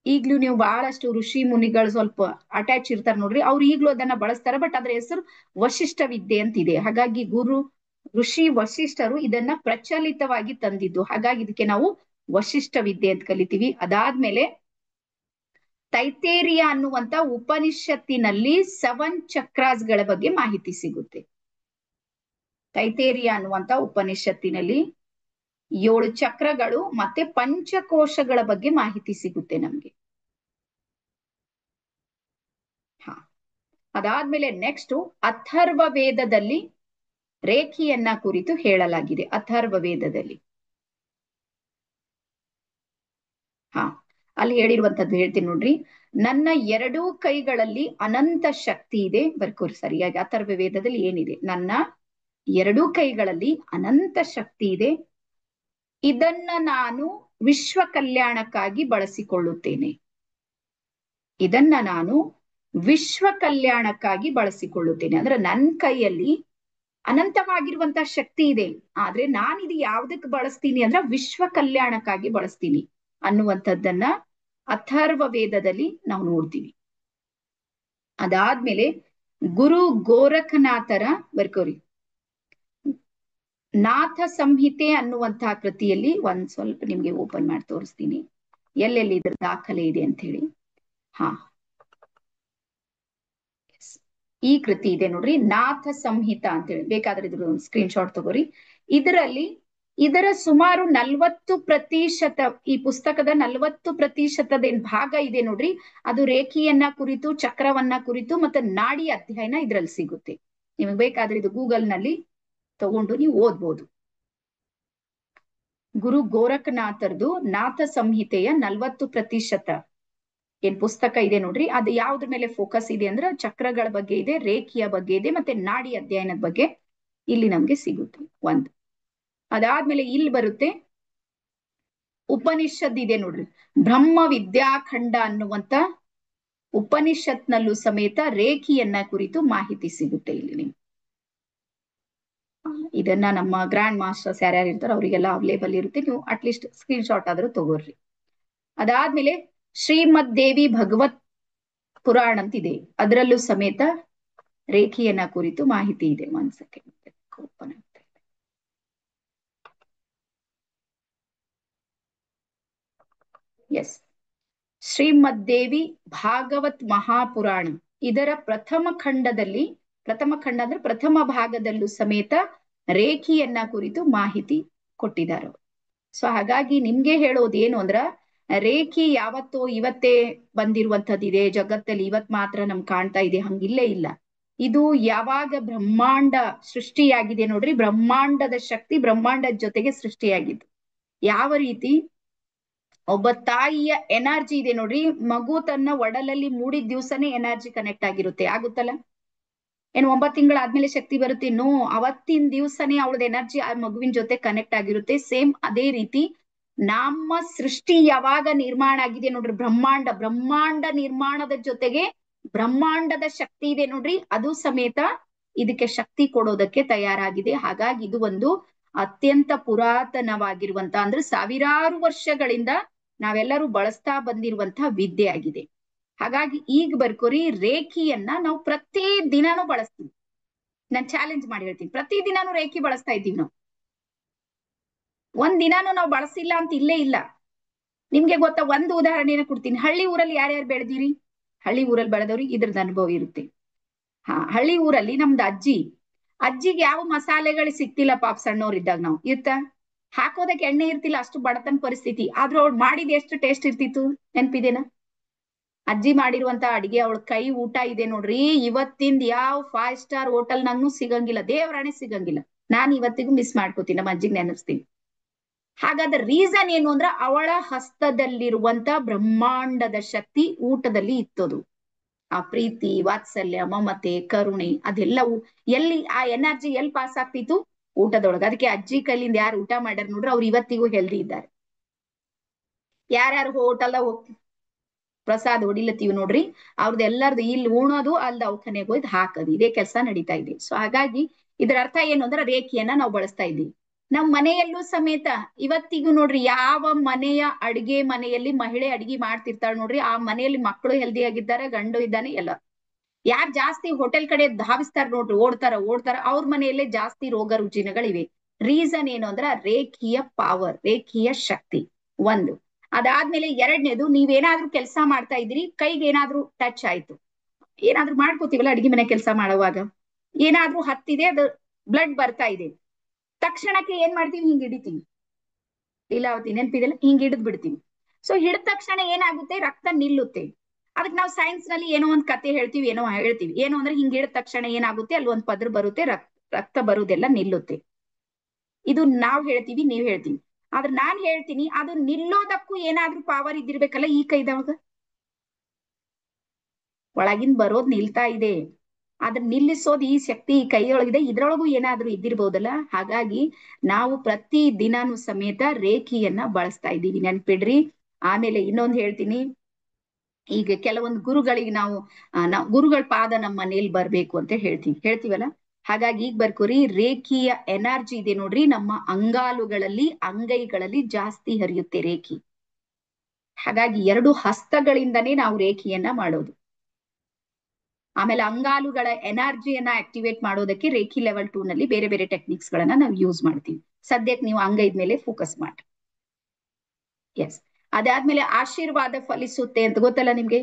ಈಗ್ಲೂ ನೀವು ಬಹಳಷ್ಟು ಋಷಿ ಮುನಿಗಳು ಸ್ವಲ್ಪ ಅಟ್ಯಾಚ್ ಇರ್ತಾರೆ ನೋಡ್ರಿ, ಅವ್ರು ಈಗ್ಲೂ ಅದನ್ನ ಬಳಸ್ತಾರೆ, ಬಟ್ ಅದ್ರ ಹೆಸರು ವಶಿಷ್ಠ ವಿದ್ಯೆ ಅಂತ ಇದೆ. ಹಾಗಾಗಿ ಗುರು ಋಷಿ ವಶಿಷ್ಠರು ಇದನ್ನ ಪ್ರಚಲಿತವಾಗಿ ತಂದಿದ್ದು, ಹಾಗಾಗಿ ಇದಕ್ಕೆ ನಾವು ವಶಿಷ್ಠ ವಿದ್ಯೆ ಅಂತ ಕಲಿತೀವಿ. ಅದಾದ್ಮೇಲೆ ತೈತೇರಿಯ ಅನ್ನುವಂತ ಉಪನಿಷತ್ತಿನಲ್ಲಿ 7 ಚಕ್ರಾಸ್ಗಳ ಬಗ್ಗೆ ಮಾಹಿತಿ ಸಿಗುತ್ತೆ. ತೈತೇರಿಯ ಅನ್ನುವಂತ ಉಪನಿಷತ್ತಿನಲ್ಲಿ 7 ಚಕ್ರಗಳು ಮತ್ತೆ ಪಂಚಕೋಶಗಳ ಬಗ್ಗೆ ಮಾಹಿತಿ ಸಿಗುತ್ತೆ ನಮ್ಗೆ. ಅದಾದ್ಮೇಲೆ ನೆಕ್ಸ್ಟ್ ಅಥರ್ವ ವೇದದಲ್ಲಿ ರೇಖಿಯನ್ನ ಕುರಿತು ಹೇಳಲಾಗಿದೆ. ಅಥರ್ವ ವೇದದಲ್ಲಿ ಅಲ್ಲಿ ಹೇಳಿರುವಂತದ್ದು ಹೇಳ್ತೀನಿ ನೋಡ್ರಿ, ನನ್ನ 2 ಕೈಗಳಲ್ಲಿ ಅನಂತ ಶಕ್ತಿ ಇದೆ. ಬರ್ಕೋರಿ ಸರಿಯಾಗಿ, ಅಥರ್ವ ವೇದದಲ್ಲಿ ಏನಿದೆ, ನನ್ನ 2 ಕೈಗಳಲ್ಲಿ ಅನಂತ ಶಕ್ತಿ ಇದೆ, ಇದನ್ನ ನಾನು ವಿಶ್ವ ಕಲ್ಯಾಣಕ್ಕಾಗಿ ಬಳಸಿಕೊಳ್ಳುತ್ತೇನೆ. ಇದನ್ನ ನಾನು ವಿಶ್ವ ಕಲ್ಯಾಣಕ್ಕಾಗಿ ಬಳಸಿಕೊಳ್ಳುತ್ತೇನೆ ಅಂದ್ರೆ ನನ್ನ ಕೈಯಲ್ಲಿ ಅನಂತವಾಗಿರುವಂತ ಶಕ್ತಿ ಇದೆ. ಆದ್ರೆ ನಾನಿದು ಯಾವ್ದಕ್ ಬಳಸ್ತೀನಿ ಅಂದ್ರ ವಿಶ್ವ ಕಲ್ಯಾಣಕ್ಕಾಗಿ ಬಳಸ್ತೀನಿ ಅನ್ನುವಂಥದ್ದನ್ನ ಅಥರ್ವ ವೇದದಲ್ಲಿ ನಾವು ನೋಡ್ತೀವಿ. ಅದಾದ್ಮೇಲೆ ಗುರು ಗೋರಖನಾಥರ ಬರ್ಕೋರಿ ನಾಥ ಸಂಹಿತೆ ಅನ್ನುವಂತಹ ಕೃತಿಯಲ್ಲಿ ಒಂದ್ ಸ್ವಲ್ಪ ನಿಮ್ಗೆ ಓಪನ್ ಮಾಡಿ ತೋರಿಸ್ತೀನಿ ಎಲ್ಲೆಲ್ಲಿ ಇದ್ರ ದಾಖಲೆ ಇದೆ ಅಂತ ಹೇಳಿ. ಹಾ, ಈ ಕೃತಿ ಇದೆ ನೋಡ್ರಿ, ನಾಥ ಸಂಹಿತ ಅಂತ ಹೇಳಿ. ಬೇಕಾದ್ರೆ ಇದ್ರ ಒಂದು ಸ್ಕ್ರೀನ್ ಶಾಟ್ ತಗೋರಿ. ಇದರ ಸುಮಾರು 40%, ಈ ಪುಸ್ತಕದ 40% ಭಾಗ ಇದೆ ನೋಡ್ರಿ, ಅದು ರೇಖಿಯನ್ನ ಕುರಿತು, ಚಕ್ರವನ್ನ ಕುರಿತು ಮತ್ತೆ ನಾಡಿ ಅಧ್ಯಯನ ಇದ್ರಲ್ಲಿ ಸಿಗುತ್ತೆ. ನಿಮಗೆ ಬೇಕಾದ್ರೆ ಇದು ಗೂಗಲ್ ನಲ್ಲಿ ತಗೊಂಡು ನೀವು ಓದ್ಬೋದು. ಗುರು ಗೋರಖನಾಥರ್ದು ನಾಥ ಸಂಹಿತೆಯ 40% ಏನ್ ಪುಸ್ತಕ ಇದೆ ನೋಡ್ರಿ, ಅದು ಯಾವ್ದ್ರ ಮೇಲೆ ಫೋಕಸ್ ಇದೆ ಅಂದ್ರೆ ಚಕ್ರಗಳ ಬಗ್ಗೆ ಇದೆ, ರೇಖಿಯ ಬಗ್ಗೆ ಇದೆ, ಮತ್ತೆ ನಾಡಿ ಅಧ್ಯಯನದ ಬಗ್ಗೆ ಇಲ್ಲಿ ನಮ್ಗೆ ಸಿಗುತ್ತೆ ಒಂದು. ಅದಾದ್ಮೇಲೆ ಇಲ್ಲಿ ಬರುತ್ತೆ ಉಪನಿಷತ್ ಇದೆ ನೋಡ್ರಿ, ಬ್ರಹ್ಮ ವಿದ್ಯಾಖಂಡ ಅನ್ನುವಂತ ಉಪನಿಷತ್ನಲ್ಲೂ ಸಮೇತ ರೇಖಿಯನ್ನ ಕುರಿತು ಮಾಹಿತಿ ಸಿಗುತ್ತೆ ಇಲ್ಲಿ ನಿಮ್ಗೆ. ಇದನ್ನ ನಮ್ಮ ಗ್ರ್ಯಾಂಡ್ ಮಾಸ್ಟರ್ಸ್ ಯಾರ್ಯಾರು ಇರ್ತಾರೋ ಅವರಿಗೆಲ್ಲ ಅವೈಲೇಬಲ್ ಇರುತ್ತೆ, ನೀವು ಅಟ್ಲೀಸ್ಟ್ ಸ್ಕ್ರೀನ್ ಶಾಟ್ ಆದ್ರೂ ತಗೋರ್ರಿ. ಅದಾದ್ಮೇಲೆ ಶ್ರೀಮದ್ ದೇವಿ ಭಗವತ್ ಪುರಾಣ ಅಂತಿದೆ, ಅದರಲ್ಲೂ ಸಮೇತ ರೇಖಿಯನ್ನ ಕುರಿತು ಮಾಹಿತಿ ಇದೆ. 1 ಸೆಕೆಂಡ್ ಓಪನ್ ಆಗ್ತಾ ಇದೆ. ಎಸ್, ಶ್ರೀಮದ್ ದೇವಿ ಭಾಗವತ್ ಮಹಾಪುರಾಣ ಇದರ ಪ್ರಥಮ ಖಂಡ ಅಂದ್ರೆ ಪ್ರಥಮ ಭಾಗದಲ್ಲೂ ಸಮೇತ ರೇಖಿಯನ್ನ ಕುರಿತು ಮಾಹಿತಿ ಕೊಟ್ಟಿದ್ದಾರೆ. ಸೊ ಹಾಗಾಗಿ ನಿಮ್ಗೆ ಹೇಳೋದು ಏನು ಅಂದ್ರ, ರೇಖಿ ಯಾವತ್ತೋ ಇವತ್ತೇ ಬಂದಿರುವಂತದ್ದಿದೆ ಜಗತ್ತಲ್ಲಿ, ಇವತ್ ಮಾತ್ರ ನಮ್ಗೆ ಕಾಣ್ತಾ ಇದೆ, ಹಂಗಿಲ್ಲೇ ಇಲ್ಲ. ಇದು ಯಾವಾಗ ಬ್ರಹ್ಮಾಂಡ ಸೃಷ್ಟಿಯಾಗಿದೆ ನೋಡ್ರಿ, ಬ್ರಹ್ಮಾಂಡದ ಶಕ್ತಿ ಬ್ರಹ್ಮಾಂಡದ ಜೊತೆಗೆ ಸೃಷ್ಟಿಯಾಗಿದ್ದು. ಯಾವ ರೀತಿ ಒಬ್ಬ ತಾಯಿಯ ಎನರ್ಜಿ ಇದೆ ನೋಡ್ರಿ, ಮಗು ತನ್ನ ಒಡಲಲ್ಲಿ ಮೂಡಿದ ದಿವ್ಸನೇ ಎನರ್ಜಿ ಕನೆಕ್ಟ್ ಆಗಿರುತ್ತೆ, ಆಗುತ್ತಲ್ಲ. ಏನ್ 9 ತಿಂಗಳಾದ್ಮೇಲೆ ಶಕ್ತಿ ಬರುತ್ತೆ? ನೋ, ಅವತ್ತಿನ ದಿವ್ಸನೇ ಅವಳದ ಎನರ್ಜಿ ಆ ಮಗುವಿನ ಜೊತೆ ಕನೆಕ್ಟ್ ಆಗಿರುತ್ತೆ. ಸೇಮ್ ಅದೇ ರೀತಿ ನಮ್ಮ ಸೃಷ್ಟಿ ಯಾವಾಗ ನಿರ್ಮಾಣ ಆಗಿದೆ ನೋಡ್ರಿ, ಬ್ರಹ್ಮಾಂಡ ನಿರ್ಮಾಣದ ಜೊತೆಗೆ ಬ್ರಹ್ಮಾಂಡದ ಶಕ್ತಿ ಇದೆ ನೋಡ್ರಿ, ಅದು ಸಮೇತ ಇದಕ್ಕೆ ಶಕ್ತಿ ಕೊಡೋದಕ್ಕೆ ತಯಾರಾಗಿದೆ. ಹಾಗಾಗಿ ಇದು ಒಂದು ಅತ್ಯಂತ ಪುರಾತನವಾಗಿರುವಂತ, ಅಂದ್ರೆ ಸಾವಿರಾರು ವರ್ಷಗಳಿಂದ ನಾವೆಲ್ಲರೂ ಬಳಸ್ತಾ ಬಂದಿರುವಂತಹ ವಿದ್ಯೆ ಆಗಿದೆ. ಹಾಗಾಗಿ ಈಗ ಬರ್ಕೋರಿ, ರೇಖಿಯನ್ನ ನಾವು ಪ್ರತಿ ದಿನಾನು ಬಳಸ್ತೀವಿ. ನಾನು ಚಾಲೆಂಜ್ ಮಾಡಿ ಹೇಳ್ತೀನಿ, ಪ್ರತಿ ದಿನಾನು ರೇಖಿ ಬಳಸ್ತಾ ಇದ್ದೀವಿ ನಾವು. ಒಂದ್ ದಿನಾನು ನಾವು ಬಳಸಿಲ್ಲ ಅಂತ ಇಲ್ಲೇ ಇಲ್ಲ. ನಿಮ್ಗೆ ಗೊತ್ತಾ, ಒಂದು ಉದಾಹರಣೆನ ಕೊಡ್ತೀನಿ. ಹಳ್ಳಿ ಊರಲ್ಲಿ ಯಾರ್ಯಾರು ಬೆಳೆದಿರಿ? ಹಳ್ಳಿ ಊರಲ್ಲಿ ಬೆಳೆದವ್ರಿಗೆ ಇದ್ರದ್ದು ಅನುಭವ ಇರುತ್ತೆ. ಹಳ್ಳಿ ಊರಲ್ಲಿ ನಮ್ದು ಅಜ್ಜಿಗೆ ಯಾವ ಮಸಾಲೆಗಳು ಸಿಕ್ತಿಲ್ಲ ಪಾಪ, ಸಣ್ಣವ್ರಿದ್ದಾಗ ನಾವು ಇರ್ತ ಹಾಕೋದಕ್ಕೆ ಎಣ್ಣೆ ಇರ್ತಿಲ್ಲ, ಅಷ್ಟು ಬಡತನ ಪರಿಸ್ಥಿತಿ. ಆದ್ರೂ ಅವ್ಳು ಮಾಡಿದ ಎಷ್ಟು ಟೇಸ್ಟ್ ಇರ್ತಿತ್ತು ನೆನ್ಪಿದೇನ? ಅಜ್ಜಿ ಮಾಡಿರುವಂತ ಅಡಿಗೆ, ಅವಳ ಕೈ ಊಟ ಇದೆ ನೋಡ್ರಿ, ಇವತ್ತಿಂದ ಯಾವ 5 ಸ್ಟಾರ್ ಹೋಟೆಲ್ ನಂಗೂ ಸಿಗಂಗಿಲ್ಲ, ದೇವರಾಣೆ ಸಿಗಂಗಿಲ್ಲ. ನಾನ್ ಇವತ್ತಿಗೂ ಮಿಸ್ ಮಾಡ್ಕೋತೀನಿ, ನಮ್ಮ ಅಜ್ಜಿಗೆ ನೆನಪಿಸ್ತೀನಿ. ಹಾಗಾದ್ರೆ ರೀಸನ್ ಏನು ಅಂದ್ರ, ಅವಳ ಹಸ್ತದಲ್ಲಿರುವಂತ ಬ್ರಹ್ಮಾಂಡದ ಶಕ್ತಿ ಊಟದಲ್ಲಿ ಇತ್ತದು. ಆ ಪ್ರೀತಿ, ವಾತ್ಸಲ್ಯ, ಮಮತೆ, ಕರುಣೆ ಅದೆಲ್ಲವೂ ಎಲ್ಲಿ, ಆ ಎನರ್ಜಿ ಎಲ್ಲಿ ಪಾಸ್ ಆಗ್ತಿತ್ತು? ಊಟದೊಳಗೆ. ಅದಕ್ಕೆ ಅಜ್ಜಿ ಕೈಲಿಂದ ಯಾರು ಊಟ ಮಾಡ್ಯಾರ ನೋಡ್ರಿ, ಅವ್ರು ಇವತ್ತಿಗೂ ಹೆಲ್ದಿ ಇದ್ದಾರೆ. ಯಾರ್ಯಾರು ಹೋಟೆಲ್ ಪ್ರಸಾದ್ ಹೊಡಿಲತ್ತೀವಿ ನೋಡ್ರಿ, ಅವ್ರದ್ದು ಎಲ್ಲರದು ಇಲ್ಲಿ ಉಣೋದು ಅಲ್ಲಿ ದವಾಖಾನೆಗೆ ಹೋಯ್ದು ಹಾಕೋದು, ಇದೇ ಕೆಲಸ ನಡೀತಾ ಇದೆ. ಸೊ ಹಾಗಾಗಿ ಇದರ ಅರ್ಥ ಏನು ಅಂದ್ರೆ, ರೇಖಿಯನ್ನ ನಾವು ಬಳಸ್ತಾ ಇದ್ದೀವಿ ನಮ್ ಮನೆಯಲ್ಲೂ ಸಮೇತ. ಇವತ್ತಿಗೂ ನೋಡ್ರಿ, ಯಾವ ಮನೆಯ ಅಡಿಗೆ ಮನೆಯಲ್ಲಿ ಮಹಿಳೆ ಅಡಿಗೆ ಮಾಡ್ತಿರ್ತಾಳೆ ನೋಡ್ರಿ, ಆ ಮನೆಯಲ್ಲಿ ಮಕ್ಕಳು ಹೆಲ್ದಿ ಆಗಿದ್ದಾರೆ, ಗಂಡು ಇದ್ದಾನೆ, ಎಲ್ಲ. ಯಾರು ಜಾಸ್ತಿ ಹೋಟೆಲ್ ಕಡೆ ಧಾವಿಸ್ತಾರ ನೋಡ್ರಿ, ಓಡ್ತಾರ, ಅವ್ರ ಮನೆಯಲ್ಲೇ ಜಾಸ್ತಿ ರೋಗ ರುಜಿನಗಳಿವೆ. ರೀಸನ್ ಏನು ಅಂದ್ರ, ರೇಖಿಯ ಪಾವರ್, ರೇಖಿಯ ಶಕ್ತಿ ಒಂದು. ಅದಾದ್ಮೇಲೆ ಎರಡನೇದು, ನೀವೇನಾದ್ರೂ ಕೆಲಸ ಮಾಡ್ತಾ ಇದ್ರಿ, ಕೈಗೆ ಏನಾದ್ರೂ ಟಚ್ ಆಯ್ತು, ಏನಾದ್ರೂ ಮಾಡ್ಕೋತೀವಲ್ಲ ಅಡಿಗೆ ಮನೆ ಕೆಲಸ ಮಾಡುವಾಗ, ಏನಾದ್ರೂ ಹತ್ತಿದೆ, ಅದು ಬ್ಲಡ್ ಬರ್ತಾ ಇದೆ, ತಕ್ಷಣಕ್ಕೆ ಏನ್ ಮಾಡ್ತೀವಿ? ಹಿಂಗ್ ಹಿಡಿತೀವಿ. ಲೀಲಾವತಿ ನೆನ್ಪಿದೆಲ್ಲ, ಹಿಂಗ್ ಹಿಡಿದ್ ಬಿಡ್ತೀವಿ. ಸೊ ಹಿಡಿದ ತಕ್ಷಣ ಏನಾಗುತ್ತೆ? ರಕ್ತ ನಿಲ್ಲುತ್ತೆ. ಅದಕ್ಕೆ ನಾವು ಸೈನ್ಸ್ ನಲ್ಲಿ ಏನೋ ಒಂದ್ ಕತೆ ಹೇಳ್ತೀವಿ, ಏನೋ ಅಂದ್ರೆ ಹಿಂಗ್ ಹಿಡಿದ ತಕ್ಷಣ ಏನಾಗುತ್ತೆ, ಅಲ್ಲಿ ಒಂದ್ ಪದ್ರ ಬರುತ್ತೆ, ರಕ್ತ ಬರುವುದೆಲ್ಲ ನಿಲ್ಲುತ್ತೆ. ಇದು ನಾವ್ ಹೇಳ್ತೀವಿ, ನೀವ್ ಹೇಳ್ತೀವಿ. ಆದ್ರೆ ನಾನ್ ಹೇಳ್ತೀನಿ, ಅದು ನಿಲ್ಲೋದಕ್ಕೂ ಏನಾದ್ರೂ ಪವರ್ ಇದ್ದಿರ್ಬೇಕಲ್ಲ ಈ ಕೈದವಾಗ. ಒಳಗಿಂದ ಬರೋದ್ ನಿಲ್ತಾ ಇದೆ, ಅದ್ರ ನಿಲ್ಲಿಸೋದು ಈ ಶಕ್ತಿ ಈ ಕೈಯೊಳಗಿದೆ, ಇದ್ರೊಳಗೂ ಏನಾದ್ರೂ ಇದ್ದಿರ್ಬೋದಲ್ಲ. ಹಾಗಾಗಿ ನಾವು ಪ್ರತಿ ದಿನಾನು ಸಮೇತ ರೇಖಿಯನ್ನ ಬಳಸ್ತಾ ಇದ್ದೀವಿ, ನೆನ್ಪಿಡ್ರಿ. ಆಮೇಲೆ ಇನ್ನೊಂದು ಹೇಳ್ತೀನಿ, ಈಗ ಕೆಲವೊಂದು ಗುರುಗಳಿಗೆ ನಾವು ಗುರುಗಳ ಪಾದ ನಮ್ಮ ಮನೇಲಿ ಬರ್ಬೇಕು ಅಂತ ಹೇಳ್ತೀವಲ್ಲ, ಹಾಗಾಗಿ ಈಗ ಬರ್ಕೋರಿ, ರೇಖಿಯ ಎನರ್ಜಿ ಇದೆ ನೋಡ್ರಿ ನಮ್ಮ ಅಂಗಾಲುಗಳಲ್ಲಿ ಅಂಗೈಗಳಲ್ಲಿ ಜಾಸ್ತಿ ಹರಿಯುತ್ತೆ ರೇಖಿ. ಹಾಗಾಗಿ 2 ಹಸ್ತಗಳಿಂದನೇ ನಾವು ರೇಖಿಯನ್ನ ಮಾಡೋದು. ಆಮೇಲೆ ಅಂಗಾಲುಗಳ ಎನರ್ಜಿಯನ್ನ ಆಕ್ಟಿವೇಟ್ ಮಾಡೋದಕ್ಕೆ ರೇಖಿ ಲೆವೆಲ್ 2 ನಲ್ಲಿ ಬೇರೆ ಬೇರೆ ಟೆಕ್ನಿಕ್ಸ್ ಗಳನ್ನ ನಾವು ಯೂಸ್ ಮಾಡ್ತೀವಿ. ಸದ್ಯಕ್ಕೆ ನೀವು ಅಂಗೈದ ಮೇಲೆ ಫೋಕಸ್ ಮಾಡಿ. ಎಸ್, ಅದಾದ್ಮೇಲೆ ಆಶೀರ್ವಾದ ಫಲಿಸುತ್ತೆ ಅಂತ ಗೊತ್ತಲ್ಲ ನಿಮ್ಗೆ.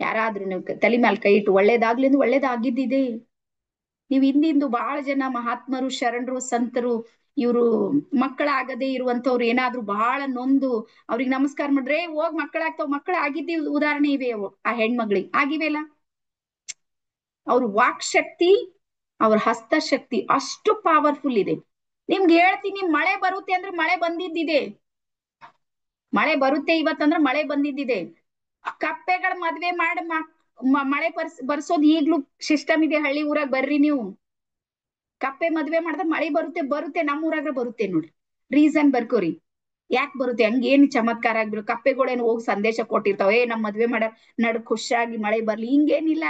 ಯಾರಾದ್ರೂ ನೀವು ತಲೆ ಮೇಲೆ ಕೈ ಇಟ್ಟು ಒಳ್ಳೇದಾಗ್ಲಿ ಅಂದ್ರೆ ಒಳ್ಳೇದಾಗಿದ್ದಿದೆ. ನೀವು ಹಿಂದಿಂದು ಬಹಳ ಜನ ಮಹಾತ್ಮರು, ಶರಣರು, ಸಂತರು, ಇವರು ಮಕ್ಕಳಾಗದೇ ಇರುವಂತವ್ರು ಏನಾದ್ರು ಬಹಳ ನೊಂದು ಅವ್ರಿಗೆ ನಮಸ್ಕಾರ ಮಾಡ್ರೆ ಹೋಗ್ ಮಕ್ಕಳಾಗ್ತಾವ್, ಮಕ್ಕಳ ಆಗಿದ್ದಿ ಉದಾಹರಣೆ ಇವೆ. ಅವು ಆ ಹೆಣ್ಮಗಳಿಗೆ ಆಗಿವೆಲ್ಲ. ಅವ್ರ ವಾಕ್ ಶಕ್ತಿ, ಅವ್ರ ಹಸ್ತಶಕ್ತಿ ಅಷ್ಟು ಪವರ್ಫುಲ್ ಇದೆ. ನಿಮ್ಗೆ ಹೇಳ್ತೀನಿ, ಮಳೆ ಬರುತ್ತೆ ಅಂದ್ರೆ ಮಳೆ ಬಂದಿದ್ದಿದೆ. ಮಳೆ ಬರುತ್ತೆ ಇವತ್ತಂದ್ರೆ ಮಳೆ ಬಂದಿದ್ದಿದೆ. ಕಪ್ಪೆಗಳ ಮದ್ವೆ ಮಾಡಿ ಮಳೆ ಬರ್ಸೋದ್ ಈಗ್ಲೂ ಸಿಸ್ಟಮ್ ಇದೆ. ಹಳ್ಳಿ ಊರಾಗ ಬರ್ರಿ ನೀವು, ಕಪ್ಪೆ ಮದ್ವೆ ಮಾಡಿದ್ರೆ ಮಳೆ ಬರುತ್ತೆ. ನಮ್ಮ ಊರಾಗ ಬರುತ್ತೆ ನೋಡ್ರಿ. ರೀಸನ್ ಬರ್ಕೋರಿ, ಯಾಕೆ ಬರುತ್ತೆ, ಹಂಗೇನ್ ಚಮತ್ಕಾರ ಆಗ್ಬಿಡು. ಕಪ್ಪೆಗಳೇನು ಹೋಗಿ ಸಂದೇಶ ಕೊಟ್ಟಿರ್ತಾವ, ನಮ್ ಮದ್ವೆ ಮಾಡ ನಡ್ ಖುಷಿಯಾಗಿ ಮಳೆ ಬರ್ಲಿ, ಹಿಂಗೇನಿಲ್ಲ.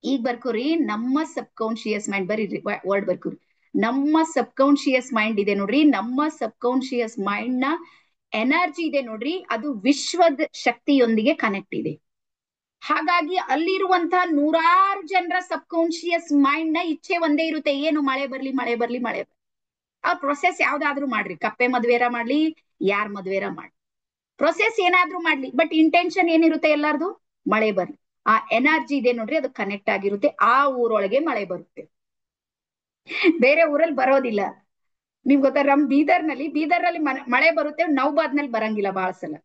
ಈಗ ಬರ್ಕೋರಿ, ನಮ್ಮ ಸಬ್ ಕಾನ್ಶಿಯಸ್ ಮೈಂಡ್, ಬರೀ ವರ್ಡ್ ಬರ್ಕೋರಿ, ನಮ್ಮ ಸಬ್ ಕಾನ್ಶಿಯಸ್ ಮೈಂಡ್ ಇದೆ ನೋಡ್ರಿ. ನಮ್ಮ ಸಬ್ ಕಾನ್ಶಿಯಸ್ ಮೈಂಡ್ ನ ಎನರ್ಜಿ ಇದೆ ನೋಡ್ರಿ, ಅದು ವಿಶ್ವದ ಶಕ್ತಿಯೊಂದಿಗೆ ಕನೆಕ್ಟ್ ಇದೆ. ಹಾಗಾಗಿ ಅಲ್ಲಿರುವಂತಹ 100 ಜನರ ಸಬ್ ಕಾನ್ಶಿಯಸ್ ಮೈಂಡ್ ನ ಇಚ್ಛೆ ಒಂದೇ ಇರುತ್ತೆ, ಏನು ಮಳೆ ಬರ್ಲಿ. ಆ ಪ್ರೊಸೆಸ್ ಯಾವ್ದಾದ್ರು ಮಾಡ್ರಿ, ಕಪ್ಪೆ ಮದ್ವೇರ ಮಾಡ್ಲಿ, ಯಾರ್ ಮದ್ವೇರ ಮಾಡ್ಲಿ, ಪ್ರೊಸೆಸ್ ಏನಾದ್ರೂ ಮಾಡ್ಲಿ, ಬಟ್ ಇಂಟೆನ್ಷನ್ ಏನಿರುತ್ತೆ ಎಲ್ಲಾರ್ದು, ಮಳೆ ಬರ್ಲಿ. ಆ ಎನರ್ಜಿ ಇದೆ ನೋಡ್ರಿ, ಅದು ಕನೆಕ್ಟ್ ಆಗಿರುತ್ತೆ. ಆ ಊರೊಳಗೆ ಮಳೆ ಬರುತ್ತೆ, ಬೇರೆ ಊರಲ್ಲಿ ಬರೋದಿಲ್ಲ. ನಿಮ್ಗೆ ಗೊತ್ತಾ, ನಮ್ ಬೀದರ್ನಲ್ಲಿ ಮಳೆ ಬರುತ್ತೆ, ನೌಬಾದ್ನಲ್ಲಿ ಬರಂಗಿಲ್ಲ. ಬಹಳ ಸಲ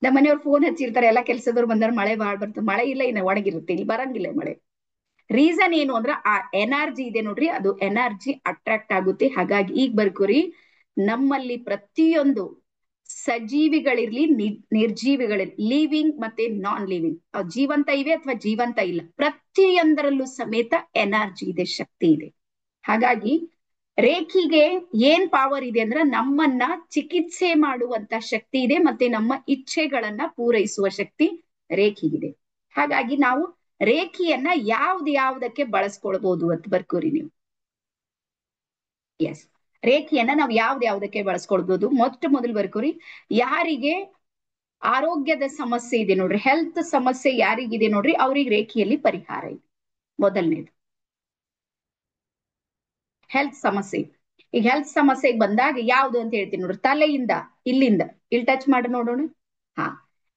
ನಮ್ಮ ಮನೆಯವ್ರು ಫೋನ್ ಹಚ್ಚಿರ್ತಾರೆ, ಎಲ್ಲ ಕೆಲಸದವ್ರು ಬಂದ್ರೆ ಮಳೆ ಬಾಳ್ ಬರ್ತದೆ, ಮಳೆ ಇಲ್ಲ, ಇನ್ನು ಒಣಗಿರುತ್ತೆ, ಇಲ್ಲಿ ಬರಂಗಿಲ್ಲ ಮಳೆ. ರೀಸನ್ ಏನು ಅಂದ್ರೆ ಆ ಎನರ್ಜಿ ಇದೆ ನೋಡ್ರಿ, ಅದು ಎನರ್ಜಿ ಅಟ್ರಾಕ್ಟ್ ಆಗುತ್ತೆ. ಹಾಗಾಗಿ ಈಗ ಬರ್ಕೋರಿ, ನಮ್ಮಲ್ಲಿ ಪ್ರತಿಯೊಂದು ಸಜೀವಿಗಳಿರ್ಲಿ ನಿರ್ಜೀವಿಗಳಿರ್ಲಿ, ಲಿವಿಂಗ್ ಮತ್ತೆ ನಾನ್ ಲಿವಿಂಗ್, ಜೀವಂತ ಇವೆ ಅಥವಾ ಜೀವಂತ ಇಲ್ಲ, ಪ್ರತಿಯೊಂದರಲ್ಲೂ ಸಮೇತ ಎನರ್ಜಿ ಇದೆ, ಶಕ್ತಿ ಇದೆ. ಹಾಗಾಗಿ ರೇಖಿಗೆ ಏನ್ ಪವರ್ ಇದೆ ಅಂದ್ರೆ ನಮ್ಮನ್ನ ಚಿಕಿತ್ಸೆ ಮಾಡುವಂತ ಶಕ್ತಿ ಇದೆ, ಮತ್ತೆ ನಮ್ಮ ಇಚ್ಛೆಗಳನ್ನ ಪೂರೈಸುವ ಶಕ್ತಿ ರೇಖಿಗಿದೆ. ಹಾಗಾಗಿ ನಾವು ರೇಖಿಯನ್ನ ಯಾವ್ದಕ್ಕೆ ಬಳಸ್ಕೊಳ್ಬಹುದು ಅಂತ ಬರ್ಕೋರಿ ನೀವು. ಎಸ್, ರೇಖಿಯನ್ನ ನಾವು ಯಾವ್ದಕ್ಕೆ ಬಳಸ್ಕೊಳ್ಬಹುದು. ಮೊದಲು ಬರ್ಕೋರಿ, ಯಾರಿಗೆ ಆರೋಗ್ಯದ ಸಮಸ್ಯೆ ಇದೆ ನೋಡ್ರಿ, ಹೆಲ್ತ್ ಸಮಸ್ಯೆ ಯಾರಿಗಿದೆ ನೋಡ್ರಿ, ಅವ್ರಿಗೆ ರೇಖಿಯಲ್ಲಿ ಪರಿಹಾರ ಇದೆ. ಮೊದಲನೇದು ಹೆಲ್ತ್ ಸಮಸ್ಯೆ. ಈಗ ಹೆಲ್ತ್ ಸಮಸ್ಯೆಗೆ ಬಂದಾಗ ಯಾವ್ದು ಅಂತ ಹೇಳ್ತೀನಿ ನೋಡ್ರಿ, ತಲೆಯಿಂದ ಇಲ್ಲಿ ಟಚ್ ಮಾಡಿ ನೋಡೋಣ. ಹಾ,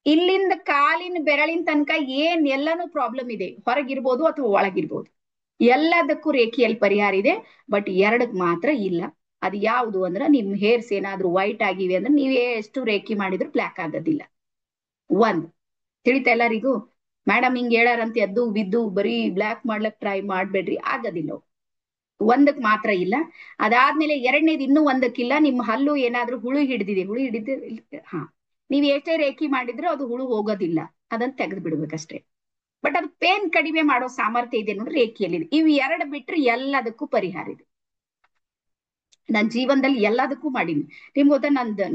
ಇಲ್ಲಿಂದ ಕಾಲಿನ ಬೆರಳಿನ ತನಕ ಏನ್ ಎಲ್ಲಾನು ಪ್ರಾಬ್ಲಮ್ ಇದೆ, ಹೊರಗಿರ್ಬೋದು ಅಥವಾ ಒಳಗಿರ್ಬೋದು, ಎಲ್ಲದಕ್ಕೂ ರೇಖಿಯಲ್ಲಿ ಪರಿಹಾರ ಇದೆ. ಬಟ್ 2ಕ್ಕೆ ಮಾತ್ರ ಇಲ್ಲ. ಅದು ಯಾವುದು ಅಂದ್ರೆ, ನಿಮ್ ಹೇರ್ಸ್ ಏನಾದ್ರೂ ವೈಟ್ ಆಗಿವೆ ಅಂದ್ರೆ ನೀವೇ ಎಷ್ಟು ರೇಖಿ ಮಾಡಿದ್ರು ಬ್ಲ್ಯಾಕ್ ಆಗೋದಿಲ್ಲ. ಒಂದ್ ತಿಳಿತ ಎಲ್ಲರಿಗೂ, ಮೇಡಮ್ ಹಿಂಗ್ ಹೇಳಾರಂತ ಎದ್ದು ಬಿದ್ದು ಬರೀ ಬ್ಲ್ಯಾಕ್ ಮಾಡ್ಲಕ್ ಟ್ರೈ ಮಾಡ್ಬೇಡ್ರಿ, ಆಗೋದಿಲ್ಲ. 1ಕ್ಕೆ ಮಾತ್ರ ಇಲ್ಲ. ಅದಾದ್ಮೇಲೆ 2ನೇದು ಇನ್ನೂ 1ಕ್ಕಿಲ್ಲ. ನಿಮ್ಮ ಹಲ್ಲು ಏನಾದ್ರೂ ಹುಳು ಹಿಡಿದಿದೆ, ಹಾ, ನೀವ್ ಎಷ್ಟೇ ರೇಖಿ ಮಾಡಿದ್ರು ಅದು ಹುಳು ಹೋಗೋದಿಲ್ಲ, ಅದನ್ನ ತೆಗೆದು ಬಿಡ್ಬೇಕಷ್ಟೇ. ಬಟ್ ಅದು ಪೇನ್ ಕಡಿಮೆ ಮಾಡೋ ಸಾಮರ್ಥ್ಯ ಇದೆ ನೋಡ್ರಿ ರೇಖಿಯಲ್ಲಿದೆ. ಇವು 2 ಬಿಟ್ರೆ ಎಲ್ಲದಕ್ಕೂ ಪರಿಹಾರ ಇದೆ. ನನ್ ಜೀವನದಲ್ಲಿ ಎಲ್ಲದಕ್ಕೂ ಮಾಡೀನಿ. ನಿಮ್ಗೆ ಗೊತ್ತಾ,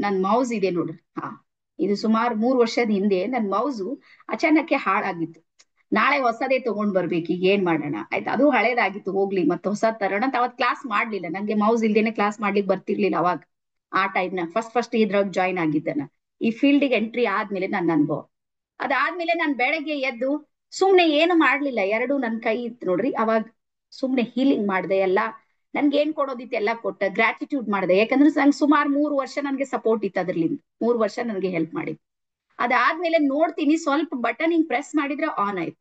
ನನ್ ಮೌಸ್ ಇದೆ ನೋಡ್ರಿ. ಹಾ, ಇದು ಸುಮಾರು 3 ವರ್ಷದ ಹಿಂದೆ ನನ್ ಮೌಸು ಅಚಾನಕ್ಕೆ ಹಾಳಾಗಿತ್ತು. ನಾಳೆ ಹೊಸದೇ ತಗೊಂಡ್ ಬರ್ಬೇಕು, ಈಗ ಏನ್ ಮಾಡೋಣ ಆಯ್ತು. ಅದು ಹಳೇದಾಗಿತ್ತು, ಹೋಗ್ಲಿ ಮತ್ತೆ ಹೊಸ ತರೋಣ ಅಂತ ಅವತ್ ಕ್ಲಾಸ್ ಮಾಡ್ಲಿಲ್ಲ. ನಂಗೆ ಮೌಸ್ ಇಲ್ದೇನೆ ಕ್ಲಾಸ್ ಮಾಡ್ಲಿಕ್ಕೆ ಬರ್ತಿರ್ಲಿಲ್ಲ ಅವಾಗ. ಆ ಟೈಮ್ನ ಫಸ್ಟ್ ಇದ್ರಾಗ ಜಾಯ್ನ್ ಆಗಿದ್ದನ. ಈ ಫೀಲ್ಡ್ಗೆ ಎಂಟ್ರಿ ಆದ್ಮೇಲೆ ನನ್ನ ಅನುಭವ. ಅದಾದ್ಮೇಲೆ ನಾನ್ ಬೆಳಗ್ಗೆ ಎದ್ದು ಸುಮ್ನೆ ಏನು ಮಾಡ್ಲಿಲ್ಲ, 2 ನನ್ ಕೈ ಇತ್ತು ನೋಡ್ರಿ, ಅವಾಗ ಸುಮ್ನೆ ಹೀಲಿಂಗ್ ಮಾಡ್ದೆ. ಎಲ್ಲ ನನ್ಗೆ ಏನ್ ಕೊಡೋದಿತ್ತು ಎಲ್ಲ ಕೊಟ್ಟ, ಗ್ರಾಟಿಟ್ಯೂಡ್ ಮಾಡ್ದೆ. ಯಾಕಂದ್ರೆ ನಂಗೆ ಸುಮಾರು 3 ವರ್ಷ ನನ್ಗೆ ಸಪೋರ್ಟ್ ಇತ್ತು ಅದ್ರಲ್ಲಿಂದ, 3 ವರ್ಷ ನನಗೆ ಹೆಲ್ಪ್ ಮಾಡಿತ್ತು. ಅದಾದ್ಮೇಲೆ ನೋಡ್ತೀನಿ, ಸ್ವಲ್ಪ ಬಟನ್ ಹಿಂಗ್ ಪ್ರೆಸ್ ಮಾಡಿದ್ರೆ ಆನ್ ಆಯ್ತು.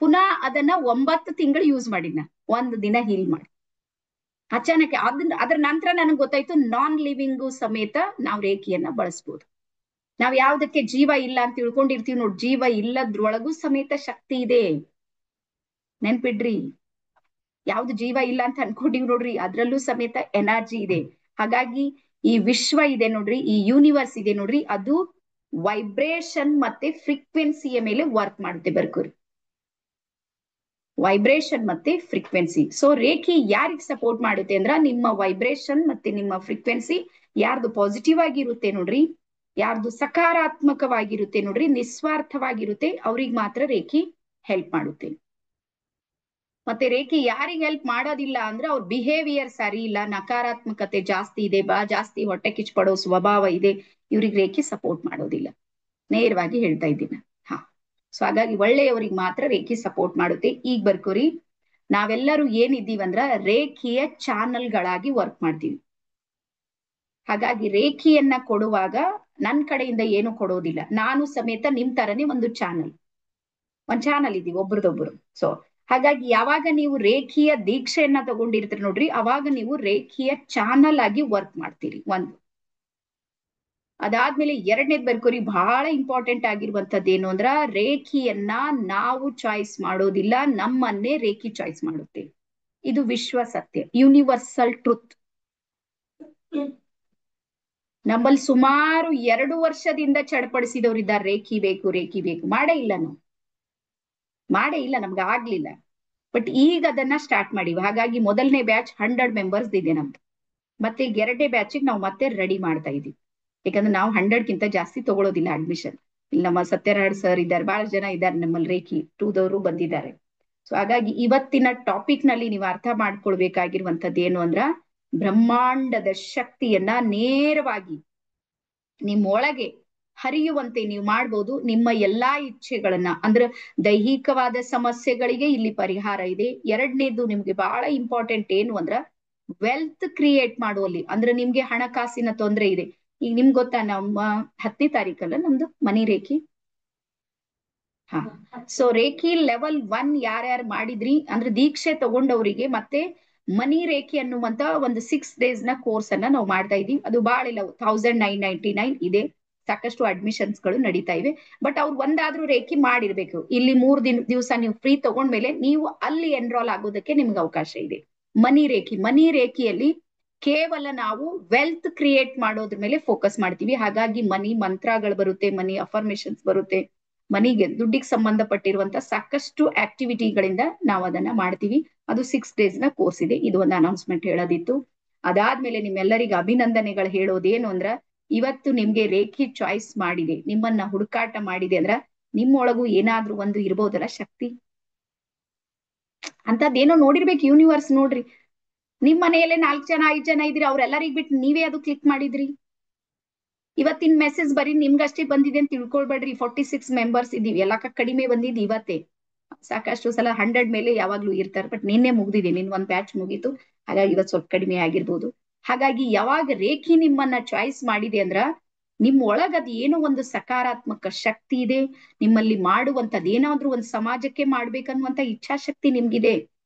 ಪುನಃ ಅದನ್ನ 9 ತಿಂಗಳು ಯೂಸ್ ಮಾಡಿದ್ನ, 1 ದಿನ ಹೀಲ್ ಮಾಡಿ. ಅಚಾನಕ್ ಅದ್ರ ನಂತರ ನನಗೆ ಗೊತ್ತಾಯ್ತು, ನಾನ್ ಲಿವಿಂಗು ಸಮೇತ ನಾವು ರೇಖಿಯನ್ನ ಬಳಸ್ಬೋದು. ನಾವ್ ಯಾವ್ದಕ್ಕೆ ಜೀವ ಇಲ್ಲ ಅಂತ ತಿಳ್ಕೊಂಡಿರ್ತೀವಿ ನೋಡಿ, ಜೀವ ಇಲ್ಲದ್ರೊಳಗೂ ಸಮೇತ ಶಕ್ತಿ ಇದೆ, ನೆನ್ಪಿಡ್ರಿ. ಯಾವ್ದು ಜೀವ ಇಲ್ಲ ಅಂತ ಅನ್ಕೊಂಡಿವ್ ನೋಡ್ರಿ, ಅದ್ರಲ್ಲೂ ಸಮೇತ ಎನರ್ಜಿ ಇದೆ. ಹಾಗಾಗಿ ಈ ವಿಶ್ವ ಇದೆ ನೋಡ್ರಿ, ಈ ಯೂನಿವರ್ಸ್ ಇದೆ ನೋಡ್ರಿ, ಅದು ವೈಬ್ರೇಷನ್ ಮತ್ತೆ ಫ್ರೀಕ್ವೆನ್ಸಿಯ ಮೇಲೆ ವರ್ಕ್ ಮಾಡುತ್ತೆ. ಬರ್ಕೋರಿ, ವೈಬ್ರೇಷನ್ ಮತ್ತೆ ಫ್ರೀಕ್ವೆನ್ಸಿ. ಸೊ ರೇಖಿ ಯಾರಿಗ್ ಸಪೋರ್ಟ್ ಮಾಡುತ್ತೆ ಅಂದ್ರ, ನಿಮ್ಮ ವೈಬ್ರೇಷನ್ ಮತ್ತೆ ನಿಮ್ಮ ಫ್ರೀಕ್ವೆನ್ಸಿ ಯಾರ್ದು ಪಾಸಿಟಿವ್ ಆಗಿರುತ್ತೆ ನೋಡ್ರಿ, ಯಾರ್ದು ಸಕಾರಾತ್ಮಕವಾಗಿರುತ್ತೆ ನೋಡ್ರಿ, ನಿಸ್ವಾರ್ಥವಾಗಿರುತ್ತೆ, ಅವ್ರಿಗೆ ಮಾತ್ರ ರೇಖಿ ಹೆಲ್ಪ್ ಮಾಡುತ್ತೆ. ಮತ್ತೆ ರೇಖಿ ಯಾರಿಗೆ ಹೆಲ್ಪ್ ಮಾಡೋದಿಲ್ಲ ಅಂದ್ರೆ ಅವ್ರ ಬಿಹೇವಿಯರ್ ಸರಿ ಇಲ್ಲ, ನಕಾರಾತ್ಮಕತೆ ಜಾಸ್ತಿ ಇದೆ, ಜಾಸ್ತಿ ಹೊಟ್ಟೆ ಕಿಚ್ಚು ಪಡೋ ಸ್ವಭಾವ ಇದೆ, ಇವ್ರಿಗೆ ರೇಖಿ ಸಪೋರ್ಟ್ ಮಾಡೋದಿಲ್ಲ. ನೇರವಾಗಿ ಹೇಳ್ತಾ ಇದ್ದೀನಿ. ಹಾ, ಸೊ ಹಾಗಾಗಿ ಒಳ್ಳೆಯವರಿಗೆ ಮಾತ್ರ ರೇಖಿ ಸಪೋರ್ಟ್ ಮಾಡುತ್ತೆ. ಈಗ ಬರ್ಕೋರಿ, ನಾವೆಲ್ಲರೂ ಏನಿದ್ದೀವಂದ್ರ ರೇಖಿಯ ಚಾನಲ್ಗಳಾಗಿ ವರ್ಕ್ ಮಾಡ್ತೀವಿ. ಹಾಗಾಗಿ ರೇಖಿಯನ್ನ ಕೊಡುವಾಗ ನನ್ ಕಡೆಯಿಂದ ಏನು ಕೊಡೋದಿಲ್ಲ, ನಾನು ಸಮೇತ ನಿಮ್ ತರನೇ ಒಂದು ಚಾನಲ್ ಇದೀವಿ ಒಬ್ರದೊಬ್ರು. ಸೊ ಹಾಗಾಗಿ ಯಾವಾಗ ನೀವು ರೇಖಿಯ ದೀಕ್ಷೆಯನ್ನ ತಗೊಂಡಿರ್ತೀರಿ ನೋಡ್ರಿ, ಅವಾಗ ನೀವು ರೇಖಿಯ ಚಾನಲ್ ಆಗಿ ವರ್ಕ್ ಮಾಡ್ತೀರಿ. ಒಂದು ಅದಾದ್ಮೇಲೆ ಎರಡನೇದ್ ಬರ್ಕೋರಿ, ಬಹಳ ಇಂಪಾರ್ಟೆಂಟ್ ಆಗಿರುವಂತದ್ದು ಏನು ಅಂದ್ರ ರೇಖಿಯನ್ನ ನಾವು ಚಾಯ್ಸ್ ಮಾಡೋದಿಲ್ಲ, ನಮ್ಮನ್ನೇ ರೇಖಿ ಚಾಯ್ಸ್ ಮಾಡುತ್ತೆ. ಇದು ವಿಶ್ವ ಸತ್ಯ, ಯೂನಿವರ್ಸಲ್ ಟ್ರುತ್. ನಮ್ಮಲ್ಲಿ ಸುಮಾರು 2 ವರ್ಷದಿಂದ ಚಡಪಡಿಸಿದವರಿದ್ದಾರೆ, ರೇಖಿ ಬೇಕು ರೇಖಿ ಬೇಕು, ಮಾಡೇ ಇಲ್ಲ, ನಮ್ಗೆ ಆಗ್ಲಿಲ್ಲ. ಬಟ್ ಈಗ ಅದನ್ನ ಸ್ಟಾರ್ಟ್ ಮಾಡಿವಿ. ಹಾಗಾಗಿ ಮೊದಲನೇ ಬ್ಯಾಚ್ 100 ಮೆಂಬರ್ಸ್ ಇದೆ ನಮ್ದು. ಮತ್ತೆ ಈಗ ಎರಡನೇ ಬ್ಯಾಚಿಗೆ ನಾವು ಮತ್ತೆ ರೆಡಿ ಮಾಡ್ತಾ ಇದೀವಿ. ಯಾಕಂದ್ರೆ ನಾವು 100ಕ್ಕಿಂತ ಜಾಸ್ತಿ ತಗೊಳ್ಳೋದಿಲ್ಲ ಅಡ್ಮಿಷನ್. ಇಲ್ಲಿ ನಮ್ಮ ಸತ್ಯನಾರಾಯಣ ಸರ್ ಇದ್ದಾರೆ, ಬಹಳ ಜನ ಇದ್ದಾರೆ ನಮ್ಮಲ್ಲಿ, ರೇಖಿ 2ದವರು ಬಂದಿದ್ದಾರೆ. ಸೊ ಹಾಗಾಗಿ ಇವತ್ತಿನ ಟಾಪಿಕ್ ನಲ್ಲಿ ನೀವು ಅರ್ಥ ಮಾಡ್ಕೊಳ್ಬೇಕಾಗಿರುವಂತದ್ದು ಏನು ಅಂದ್ರ, ಬ್ರಹ್ಮಾಂಡದ ಶಕ್ತಿಯನ್ನ ನೇರವಾಗಿ ನಿಮ್ಮೊಳಗೆ ಹರಿಯುವಂತೆ ನೀವು ಮಾಡ್ಬೋದು. ನಿಮ್ಮ ಎಲ್ಲಾ ಇಚ್ಛೆಗಳನ್ನ, ಅಂದ್ರೆ ದೈಹಿಕವಾದ ಸಮಸ್ಯೆಗಳಿಗೆ ಇಲ್ಲಿ ಪರಿಹಾರ ಇದೆ. ಎರಡನೇದು ನಿಮ್ಗೆ ಬಹಳ ಇಂಪಾರ್ಟೆಂಟ್ ಏನು ಅಂದ್ರ ವೆಲ್ತ್ ಕ್ರಿಯೇಟ್ ಮಾಡುವಲ್ಲಿ, ಅಂದ್ರೆ ನಿಮ್ಗೆ ಹಣಕಾಸಿನ ತೊಂದರೆ ಇದೆ. ಈಗ ನಿಮ್ಗೆ ಗೊತ್ತಾ, ನಮ್ಮ 10ನೇ ತಾರೀಕಲ್ಲ ನಮ್ದು ಮನಿ ರೇಖಿ. ಹಾ, ಸೊ ರೇಖಿ ಲೆವೆಲ್ 1 ಯಾರ್ಯಾರು ಮಾಡಿದ್ರಿ ಅಂದ್ರೆ ದೀಕ್ಷೆ ತಗೊಂಡವರಿಗೆ ಮತ್ತೆ ಮನಿ ರೇಖಿ ಅನ್ನುವಂತ ಒಂದು 6 days ನ ಕೋರ್ಸ್ ಅನ್ನ ನಾವು ಮಾಡ್ತಾ ಇದೀವಿ. ಅದು ಬಹಳ ಇಲ್ಲ, 1999 ಇದೆ. ಸಾಕಷ್ಟು ಅಡ್ಮಿಷನ್ಸ್ ಗಳು ನಡೀತಾ ಇವೆ. ಬಟ್ ಅವ್ರು ಒಂದಾದ್ರೂ ರೇಖಿ ಮಾಡಿರ್ಬೇಕು. ಇಲ್ಲಿ 3 ದಿವಸ ನೀವು ಫ್ರೀ ತಗೊಂಡ್ಮೇಲೆ ನೀವು ಅಲ್ಲಿ ಎನ್ರೋಲ್ ಆಗೋದಕ್ಕೆ ನಿಮ್ಗೆ ಅವಕಾಶ ಇದೆ. ಮನಿ ರೇಖಿಯಲ್ಲಿ ಕೇವಲ ನಾವು ವೆಲ್ತ್ ಕ್ರಿಯೇಟ್ ಮಾಡೋದ್ರ ಮೇಲೆ ಫೋಕಸ್ ಮಾಡ್ತೀವಿ. ಹಾಗಾಗಿ ಮನಿ ಮಂತ್ರಗಳು ಬರುತ್ತೆ, ಮನಿ ಅಫರ್ಮೇಶನ್ಸ್ ಬರುತ್ತೆ, ಮನಿಗೆ ದುಡ್ಡಿಗೆ ಸಂಬಂಧಪಟ್ಟಿರುವಂತ ಸಾಕಷ್ಟು ಆಕ್ಟಿವಿಟಿಗಳಿಂದ ನಾವು ಅದನ್ನ ಮಾಡ್ತೀವಿ. ಅದು 6 days ನ ಕೋರ್ಸ್ ಇದೆ. ಇದು ಒಂದು ಅನೌನ್ಸ್ಮೆಂಟ್ ಹೇಳೋದಿತ್ತು. ಅದಾದ್ಮೇಲೆ ನಿಮ್ಮೆಲ್ಲರಿಗೆ ಅಭಿನಂದನೆಗಳು ಹೇಳೋದೇನು ಅಂದ್ರ, ಇವತ್ತು ನಿಮ್ಗೆ ರೇಖಿ ಚಾಯ್ಸ್ ಮಾಡಿದೆ, ನಿಮ್ಮನ್ನ ಹುಡುಕಾಟ ಮಾಡಿದೆ ಅಂದ್ರ ನಿಮ್ಮೊಳಗೂ ಏನಾದ್ರೂ ಒಂದು ಇರ್ಬೋದಲ್ಲ ಶಕ್ತಿ, ಅಂತದ್ದೇನೋ ನೋಡಿರ್ಬೇಕು. ಯೂನಿವರ್ಸ್ ನೋಡ್ರಿ, ನಿಮ್ ಮನೆಯಲ್ಲೇ 4 ಜನ 5 ಜನ ಇದ್ರಿ, ಅವ್ರೆಲ್ಲರಿಗ್ ಬಿಟ್ಟು ನೀವೇ ಅದು ಕ್ಲಿಕ್ ಮಾಡಿದ್ರಿ. ಇವತ್ತಿನ ಮೆಸೇಜ್ ಬರೀ ನಿಮ್ಗಷ್ಟೇ ಬಂದಿದೆ ಅಂತ ತಿಳ್ಕೊಳ್ಬೇಡ್ರಿ. 46 ಮೆಂಬರ್ಸ್ ಇದೀವಿ, ಎಲ್ಲಕ್ಕ ಕಡಿಮೆ ಬಂದಿದ್ದು ಇವತ್ತೇ. ಸಾಕಷ್ಟು ಸಲ 100 ಮೇಲೆ ಯಾವಾಗ್ಲೂ ಇರ್ತಾರೆ, ಬಟ್ ನಿನ್ನೆ ಮುಗ್ದಿದೆ, ಒಂದ್ ಬ್ಯಾಚ್ ಮುಗೀತು. ಹಾಗಾಗಿ ಇವತ್ತು ಸ್ವಲ್ಪ ಕಡಿಮೆ ಆಗಿರ್ಬೋದು. ಹಾಗಾಗಿ ಯಾವಾಗ ರೇಖಿ ನಿಮ್ಮನ್ನ ಚಾಯ್ಸ್ ಮಾಡಿದೆ ಅಂದ್ರ ನಿಮ್ ಒಳಗ್ ಅದ್ ಏನೋ ಒಂದು ಸಕಾರಾತ್ಮಕ ಶಕ್ತಿ ಇದೆ, ನಿಮ್ಮಲ್ಲಿ ಮಾಡುವಂತದ್ ಏನಾದ್ರೂ ಒಂದು ಸಮಾಜಕ್ಕೆ ಮಾಡ್ಬೇಕನ್ನುವಂತ ಇಚ್ಛಾಶಕ್ತಿ ನಿಮ್ಗಿದೆ.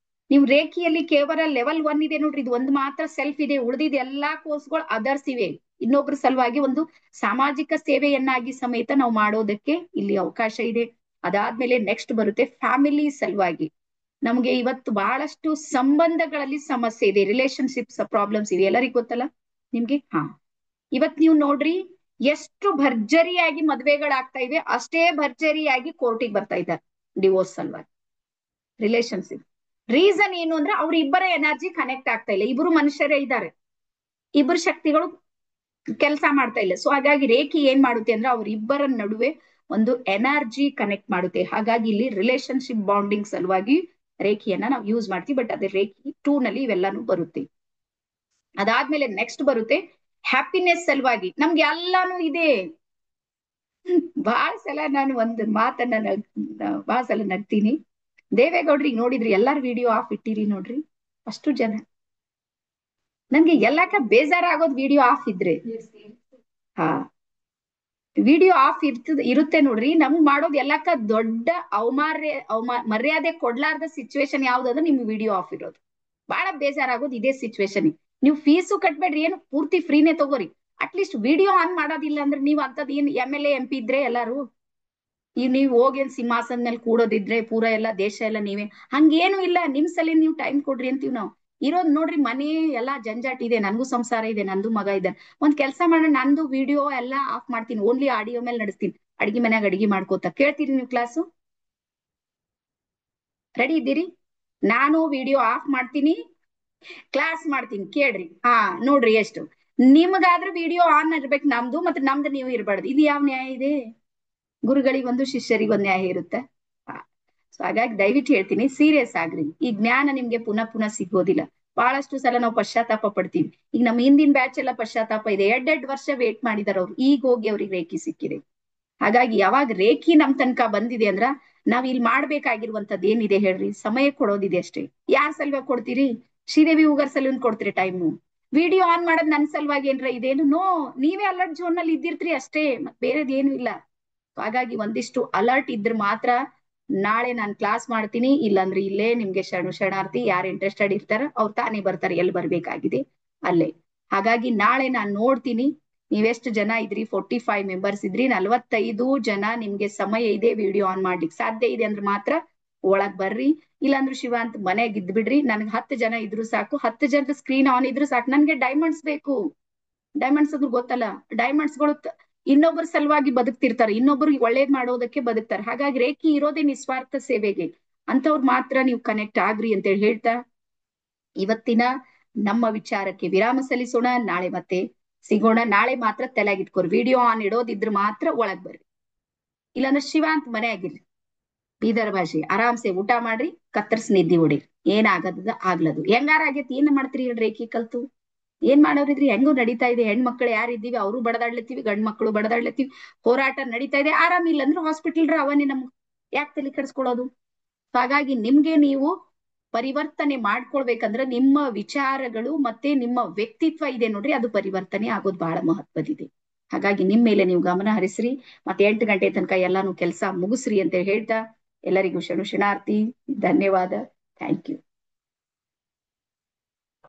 ನೀವು ರೇಖಿಯಲ್ಲಿ ಕೇವಲ ಲೆವೆಲ್ 1 ಇದೆ ನೋಡ್ರಿ, ಇದು ಒಂದು ಮಾತ್ರ ಸೆಲ್ಫ್ ಇದೆ. ಉಳಿದಿದ್ ಎಲ್ಲಾ ಕೋರ್ಸ್ಗಳು ಅದರ್ಸ್ ಇವೆ, ಇನ್ನೊಬ್ರ ಸಲುವಾಗಿ ಒಂದು ಸಾಮಾಜಿಕ ಸೇವೆಯನ್ನಾಗಿ ಸಮೇತ ನಾವು ಮಾಡೋದಕ್ಕೆ ಇಲ್ಲಿ ಅವಕಾಶ ಇದೆ. ಅದಾದ್ಮೇಲೆ ನೆಕ್ಸ್ಟ್ ಬರುತ್ತೆ ಫ್ಯಾಮಿಲಿ ಸಲುವಾಗಿ. ನಮ್ಗೆ ಇವತ್ತು ಬಹಳಷ್ಟು ಸಂಬಂಧಗಳಲ್ಲಿ ಸಮಸ್ಯೆ ಇದೆ, ರಿಲೇಶನ್ಶಿಪ್ಸ್ ಪ್ರಾಬ್ಲಮ್ಸ್ ಇವೆ, ಎಲ್ಲರಿಗೂ ಗೊತ್ತಲ್ಲ ನಿಮ್ಗೆ. ಹಾ, ಇವತ್ ನೀವು ನೋಡ್ರಿ, ಎಷ್ಟು ಭರ್ಜರಿಯಾಗಿ ಮದ್ವೆಗಳಾಗ್ತಾ ಇವೆ, ಅಷ್ಟೇ ಭರ್ಜರಿಯಾಗಿ ಕೋರ್ಟಿಗೆ ಬರ್ತಾ ಇದ್ದಾರೆ ಡಿವೋರ್ಸ್ ಸಲುವಾಗಿ. ರಿಲೇಶನ್ಶಿಪ್ ರೀಸನ್ ಏನು ಅಂದ್ರೆ ಅವ್ರ ಇಬ್ಬರ ಎನರ್ಜಿ ಕನೆಕ್ಟ್ ಆಗ್ತಾ ಇಲ್ಲ. ಇಬ್ರು ಮನುಷ್ಯರೇ ಇದ್ದಾರೆ, ಇಬ್ಬರು ಶಕ್ತಿಗಳು ಕೆಲಸ ಮಾಡ್ತಾ ಇಲ್ಲ. ಸೊ ಹಾಗಾಗಿ ರೇಖಿ ಏನ್ ಮಾಡುತ್ತೆ ಅಂದ್ರೆ ಅವ್ರಿಬ್ಬರ ನಡುವೆ ಒಂದು ಎನರ್ಜಿ ಕನೆಕ್ಟ್ ಮಾಡುತ್ತೆ. ಹಾಗಾಗಿ ಇಲ್ಲಿ ರಿಲೇಶನ್ಶಿಪ್ ಬಾಂಡಿಂಗ್ ಸಲುವಾಗಿ ರೇಖಿಯನ್ನ ನಾವು ಯೂಸ್ ಮಾಡ್ತೀವಿ. ಬಟ್ ಅದೇ ರೇಖಿ 2 ನಲ್ಲಿ ಇವೆಲ್ಲಾನು ಬರುತ್ತೆ. ಅದಾದ್ಮೇಲೆ ನೆಕ್ಸ್ಟ್ ಬರುತ್ತೆ ಹ್ಯಾಪಿನೆಸ್ ಸಲುವಾಗಿ. ನಮ್ಗೆ ಎಲ್ಲಾನು ಇದೆ. ಬಹಳ ಸಲ ನಾನು ಒಂದು ಮಾತನ್ನ ಬಹಳ ಸಲ ನಗ್ತೀನಿ. ದೇವೇಗೌಡ್ರಿಗೆ ನೋಡಿದ್ರಿ, ಎಲ್ಲಾರು ವಿಡಿಯೋ ಆಫ್ ಇಟ್ಟಿರಿ ನೋಡ್ರಿ, ಅಷ್ಟು ಜನ. ನನ್ಗೆ ಎಲ್ಲಾಕ ಬೇಜಾರಾಗೋದು ವಿಡಿಯೋ ಆಫ್ ಇದ್ರೆ. ಹಾ, ವಿಡಿಯೋ ಆಫ್ ಇರುತ್ತೆ ನೋಡ್ರಿ, ನಮ್ಗ್ ಮಾಡೋದು ಎಲ್ಲಾಕ ದೊಡ್ಡ ಮರ್ಯಾದೆ ಕೊಡ್ಲಾರ್ದ ಸಿಚುವೇಶನ್ ಯಾವ್ದಾದ್ರು ನಿಮ್ ವಿಡಿಯೋ ಆಫ್ ಇರೋದು. ಬಹಳ ಬೇಜಾರಾಗೋದು ಇದೇ ಸಿಚುವೇಶನ್. ನೀವು ಫೀಸು ಕಟ್ಬೇಡ್ರಿ, ಏನು ಪೂರ್ತಿ ಫ್ರೀನೇ ತಗೋರಿ. ಅಟ್ಲೀಸ್ಟ್ ವಿಡಿಯೋ ಆನ್ ಮಾಡೋದಿಲ್ಲ ಅಂದ್ರೆ ನೀವು ಅಂತದ್ ಏನ್ MLA MP ಇದ್ರೆ ಎಲ್ಲಾರು ಈಗ ನೀವು ಹೋಗಿ ಸಿಂಹಾಸನ ಮೇಲೆ ಕೂಡೋದಿದ್ರೆ ಪೂರ ಎಲ್ಲ ದೇಶ ಎಲ್ಲ ನೀವೇ, ಹಂಗೇನು ಇಲ್ಲ. ನಿಮ್ ಸಲ ನೀವು ಟೈಮ್ ಕೊಡ್ರಿ ಅಂತೀವಿ ನಾವು. ಇರೋದ್ ನೋಡ್ರಿ, ಮನೆ ಎಲ್ಲಾ ಜಂಜಾಟ್ ಇದೆ, ನನ್ಗೂ ಸಂಸಾರ ಇದೆ, ನಂದು ಮಗ ಇದ್ದಾನೆ. ಒಂದ್ ಕೆಲಸ ಮಾಡೋಣ, ನಂದು ವಿಡಿಯೋ ಎಲ್ಲ ಆಫ್ ಮಾಡ್ತೀನಿ, ಓನ್ಲಿ ಆಡಿಯೋ ಮೇಲೆ ನಡೆಸ್ತೀನಿ. ಅಡಿಗೆ ಮನ್ಯಾಗ ಅಡಿಗೆ ಮಾಡ್ಕೋತ ಕೇಳ್ತೀರಿ ನೀವು ಕ್ಲಾಸು? ರೆಡಿ ಇದ್ದೀರಿ? ನಾನು ವಿಡಿಯೋ ಆಫ್ ಮಾಡ್ತೀನಿ, ಕ್ಲಾಸ್ ಮಾಡ್ತೀನಿ, ಕೇಳ್ರಿ. ಹಾ ನೋಡ್ರಿ, ಎಷ್ಟು ನಿಮ್ಗಾದ್ರೂ ವಿಡಿಯೋ ಆನ್ ಇರ್ಬೇಕು ನಮ್ದು, ಮತ್ತೆ ನಮ್ದು ನೀವು ಇರ್ಬಾರ್ದು. ಇದು ಯಾವ ನ್ಯಾಯ ಇದೆ? ಗುರುಗಳಿಗೊಂದು ಶಿಷ್ಯರಿಗೊಂದು ನ್ಯಾಯ ಇರುತ್ತೆ. ಸೊ ಹಾಗಾಗಿ ದಯವಿಟ್ಟು ಹೇಳ್ತೀನಿ, ಸೀರಿಯಸ್ ಆಗ್ರಿ. ಈ ಜ್ಞಾನ ನಿಮ್ಗೆ ಪುನಃ ಪುನಃ ಸಿಗೋದಿಲ್ಲ. ಬಹಳಷ್ಟು ಸಲ ನಾವು ಪಶ್ಚಾತ್ತಾಪ ಪಡ್ತೀವಿ. ಈಗ ನಮ್ಮ ಹಿಂದಿನ ಬ್ಯಾಚ್ ಎಲ್ಲ ಪಶ್ಚಾತ್ತಾಪ ಇದೆ. 2 ವರ್ಷ ವೇಟ್ ಮಾಡಿದಾರ ಅವ್ರು, ಈಗ ಹೋಗಿ ಅವ್ರಿಗೆ ರೇಖಿ ಸಿಕ್ಕಿದೆ. ಹಾಗಾಗಿ ಯಾವಾಗ ರೇಖಿ ನಮ್ ತನಕ ಬಂದಿದೆ ಅಂದ್ರ ನಾವ್ ಇಲ್ಲಿ ಮಾಡ್ಬೇಕಾಗಿರುವಂತದ್ದು ಏನಿದೆ ಹೇಳ್ರಿ, ಸಮಯ ಕೊಡೋದಿದೆ ಅಷ್ಟೇ. ಯಾರ್ ಸಲುವಾಗಿ ಕೊಡ್ತೀರಿ? ಶ್ರೀದೇವಿ ಹೂಗಾರ್ ಸಲುವಾಗಿ ಕೊಡ್ತೀರಿ ಟೈಮು? ವಿಡಿಯೋ ಆನ್ ಮಾಡೋದ್ ನನ್ ಸಲುವಾಗಿ ಏನ್ರ ಇದೇನು? ನೋ, ನೀವೇ ಅಲರ್ಟ್ ಝೋನ್ ನಲ್ಲಿ ಇದ್ದಿರ್ತೀರಿ ಅಷ್ಟೇ, ಮತ್ ಬೇರೆದೇನು ಇಲ್ಲ. ಹಾಗಾಗಿ ಒಂದಿಷ್ಟು ಅಲರ್ಟ್ ಇದ್ರೆ ಮಾತ್ರ ನಾಳೆ ನಾನು ಕ್ಲಾಸ್ ಮಾಡ್ತೀನಿ, ಇಲ್ಲಾಂದ್ರೆ ಇಲ್ಲೇ ನಿಮ್ಗೆ ಶರಣಾರ್ಥಿ ಯಾರು ಇಂಟ್ರೆಸ್ಟೆಡ್ ಇರ್ತಾರ ಅವ್ರು ತಾನೇ ಬರ್ತಾರೆ, ಎಲ್ಲಿ ಬರ್ಬೇಕಾಗಿದೆ ಅಲ್ಲೇ. ಹಾಗಾಗಿ ನಾಳೆ ನಾನು ನೋಡ್ತೀನಿ ನೀವೆಷ್ಟು ಜನ ಇದ್ರಿ. 45 ಮೆಂಬರ್ಸ್ ಇದ್ರಿ. 45 ಜನ ನಿಮ್ಗೆ ಸಮಯ ಇದೆ ವಿಡಿಯೋ ಆನ್ ಮಾಡ್ಲಿಕ್ಕೆ ಸಾಧ್ಯ ಇದೆ ಅಂದ್ರೆ ಮಾತ್ರ ಒಳಗ್ ಬರ್ರಿ. ಇಲ್ಲಾಂದ್ರೆ ಶಿವಾಂತ್ ಮನೆಗೆ ಇದ್ ಬಿಡ್ರಿ. ನನ್ಗೆ 10 ಜನ ಇದ್ರು ಸಾಕು, 10 ಜನದ ಸ್ಕ್ರೀನ್ ಆನ್ ಇದ್ರು ಸಾಕು. ನನ್ಗೆ ಡೈಮಂಡ್ಸ್ ಬೇಕು. ಡೈಮಂಡ್ಸ್ ಅಂದ್ರೆ ಗೊತ್ತಲ್ಲ, ಡೈಮಂಡ್ಸ್ಗಳು ಇನ್ನೊಬ್ಬರ ಸಲುವಾಗಿ ಬದುಕ್ತಿರ್ತಾರೆ, ಇನ್ನೊಬ್ರಿಗೆ ಒಳ್ಳೇದ್ ಮಾಡೋದಕ್ಕೆ ಬದುಕ್ತಾರೆ. ಹಾಗಾಗಿ ರೇಖಿ ಇರೋದೇ ನಿಸ್ವಾರ್ಥ ಸೇವೆಗೆ. ಅಂತವ್ರು ಮಾತ್ರ ನೀವು ಕನೆಕ್ಟ್ ಆಗ್ರಿ ಅಂತೇಳಿ ಹೇಳ್ತಾ ಇವತ್ತಿನ ನಮ್ಮ ವಿಚಾರಕ್ಕೆ ವಿರಾಮ ಸಲ್ಲಿಸೋಣ. ನಾಳೆ ಮತ್ತೆ ಸಿಗೋಣ. ನಾಳೆ ಮಾತ್ರ ತಲೆಗಿಟ್ಕೋರಿ, ವಿಡಿಯೋ ಆನ್ ಇಡೋದಿದ್ರೆ ಮಾತ್ರ ಒಳಗ್ ಬರ್ರಿ, ಇಲ್ಲಾಂದ್ರೆ ಶಿವಾಂತ್ ಮನೆ ಆಗಿರ್ರಿ. ಬೀದರ್ ಭಾಷೆ ಆರಾಮ್ಸೆ ಊಟ ಮಾಡ್ರಿ, ಕತ್ತರ್ಸ್ ನಿದ್ದಿ ಹೊಡಿರಿ, ಏನಾಗದ ಆಗ್ಲದು. ಹೆಂಗಾರ ಆಗೇತಿ, ಏನ್ ಮಾಡ್ತೀರಿ ಹೇಳ್ರಿ? ರೇಖಿ ಕಲ್ತು ಏನ್ ಮಾಡೋರಿದ್ರಿ? ಹೆಂಗೂ ನಡೀತಾ ಇದೆ. ಹೆಣ್ಮಕ್ಳು ಯಾರಿದ್ದೀವಿ ಅವರು ಬಡದಾಡ್ಲತ್ತೀವಿ, ಗಂಡ್ ಮಕ್ಳು ಬಡದಾಡ್ಲತ್ತೀವಿ, ಹೋರಾಟ ನಡೀತಾ ಇದೆ. ಆರಾಮಿಲ್ಲ ಅಂದ್ರೆ ಹಾಸ್ಪಿಟಲ್ ಅವನೇ ನಮ್ಗೆ ಯಾಕೆ ತಲೆ ಕೆಡಿಸ್ಕೊಳ್ಳೋದು? ಹಾಗಾಗಿ ನಿಮ್ಗೆ ನೀವು ಪರಿವರ್ತನೆ ಮಾಡ್ಕೊಳ್ಬೇಕಂದ್ರೆ ನಿಮ್ಮ ವಿಚಾರಗಳು ಮತ್ತೆ ನಿಮ್ಮ ವ್ಯಕ್ತಿತ್ವ ಇದೆ ನೋಡ್ರಿ, ಅದು ಪರಿವರ್ತನೆ ಆಗೋದು ಬಹಳ ಮಹತ್ವದಿದೆ. ಹಾಗಾಗಿ ನಿಮ್ ಮೇಲೆ ನೀವು ಗಮನ ಹರಿಸ್ರಿ, ಮತ್ತೆ 8 ಗಂಟೆ ತನಕ ಎಲ್ಲಾನು ಕೆಲಸ ಮುಗಿಸ್ರಿ ಅಂತ ಹೇಳ್ತಾ ಎಲ್ಲರಿಗೂ ಶರಣಾರ್ಥಿ. ಧನ್ಯವಾದ. Thank you.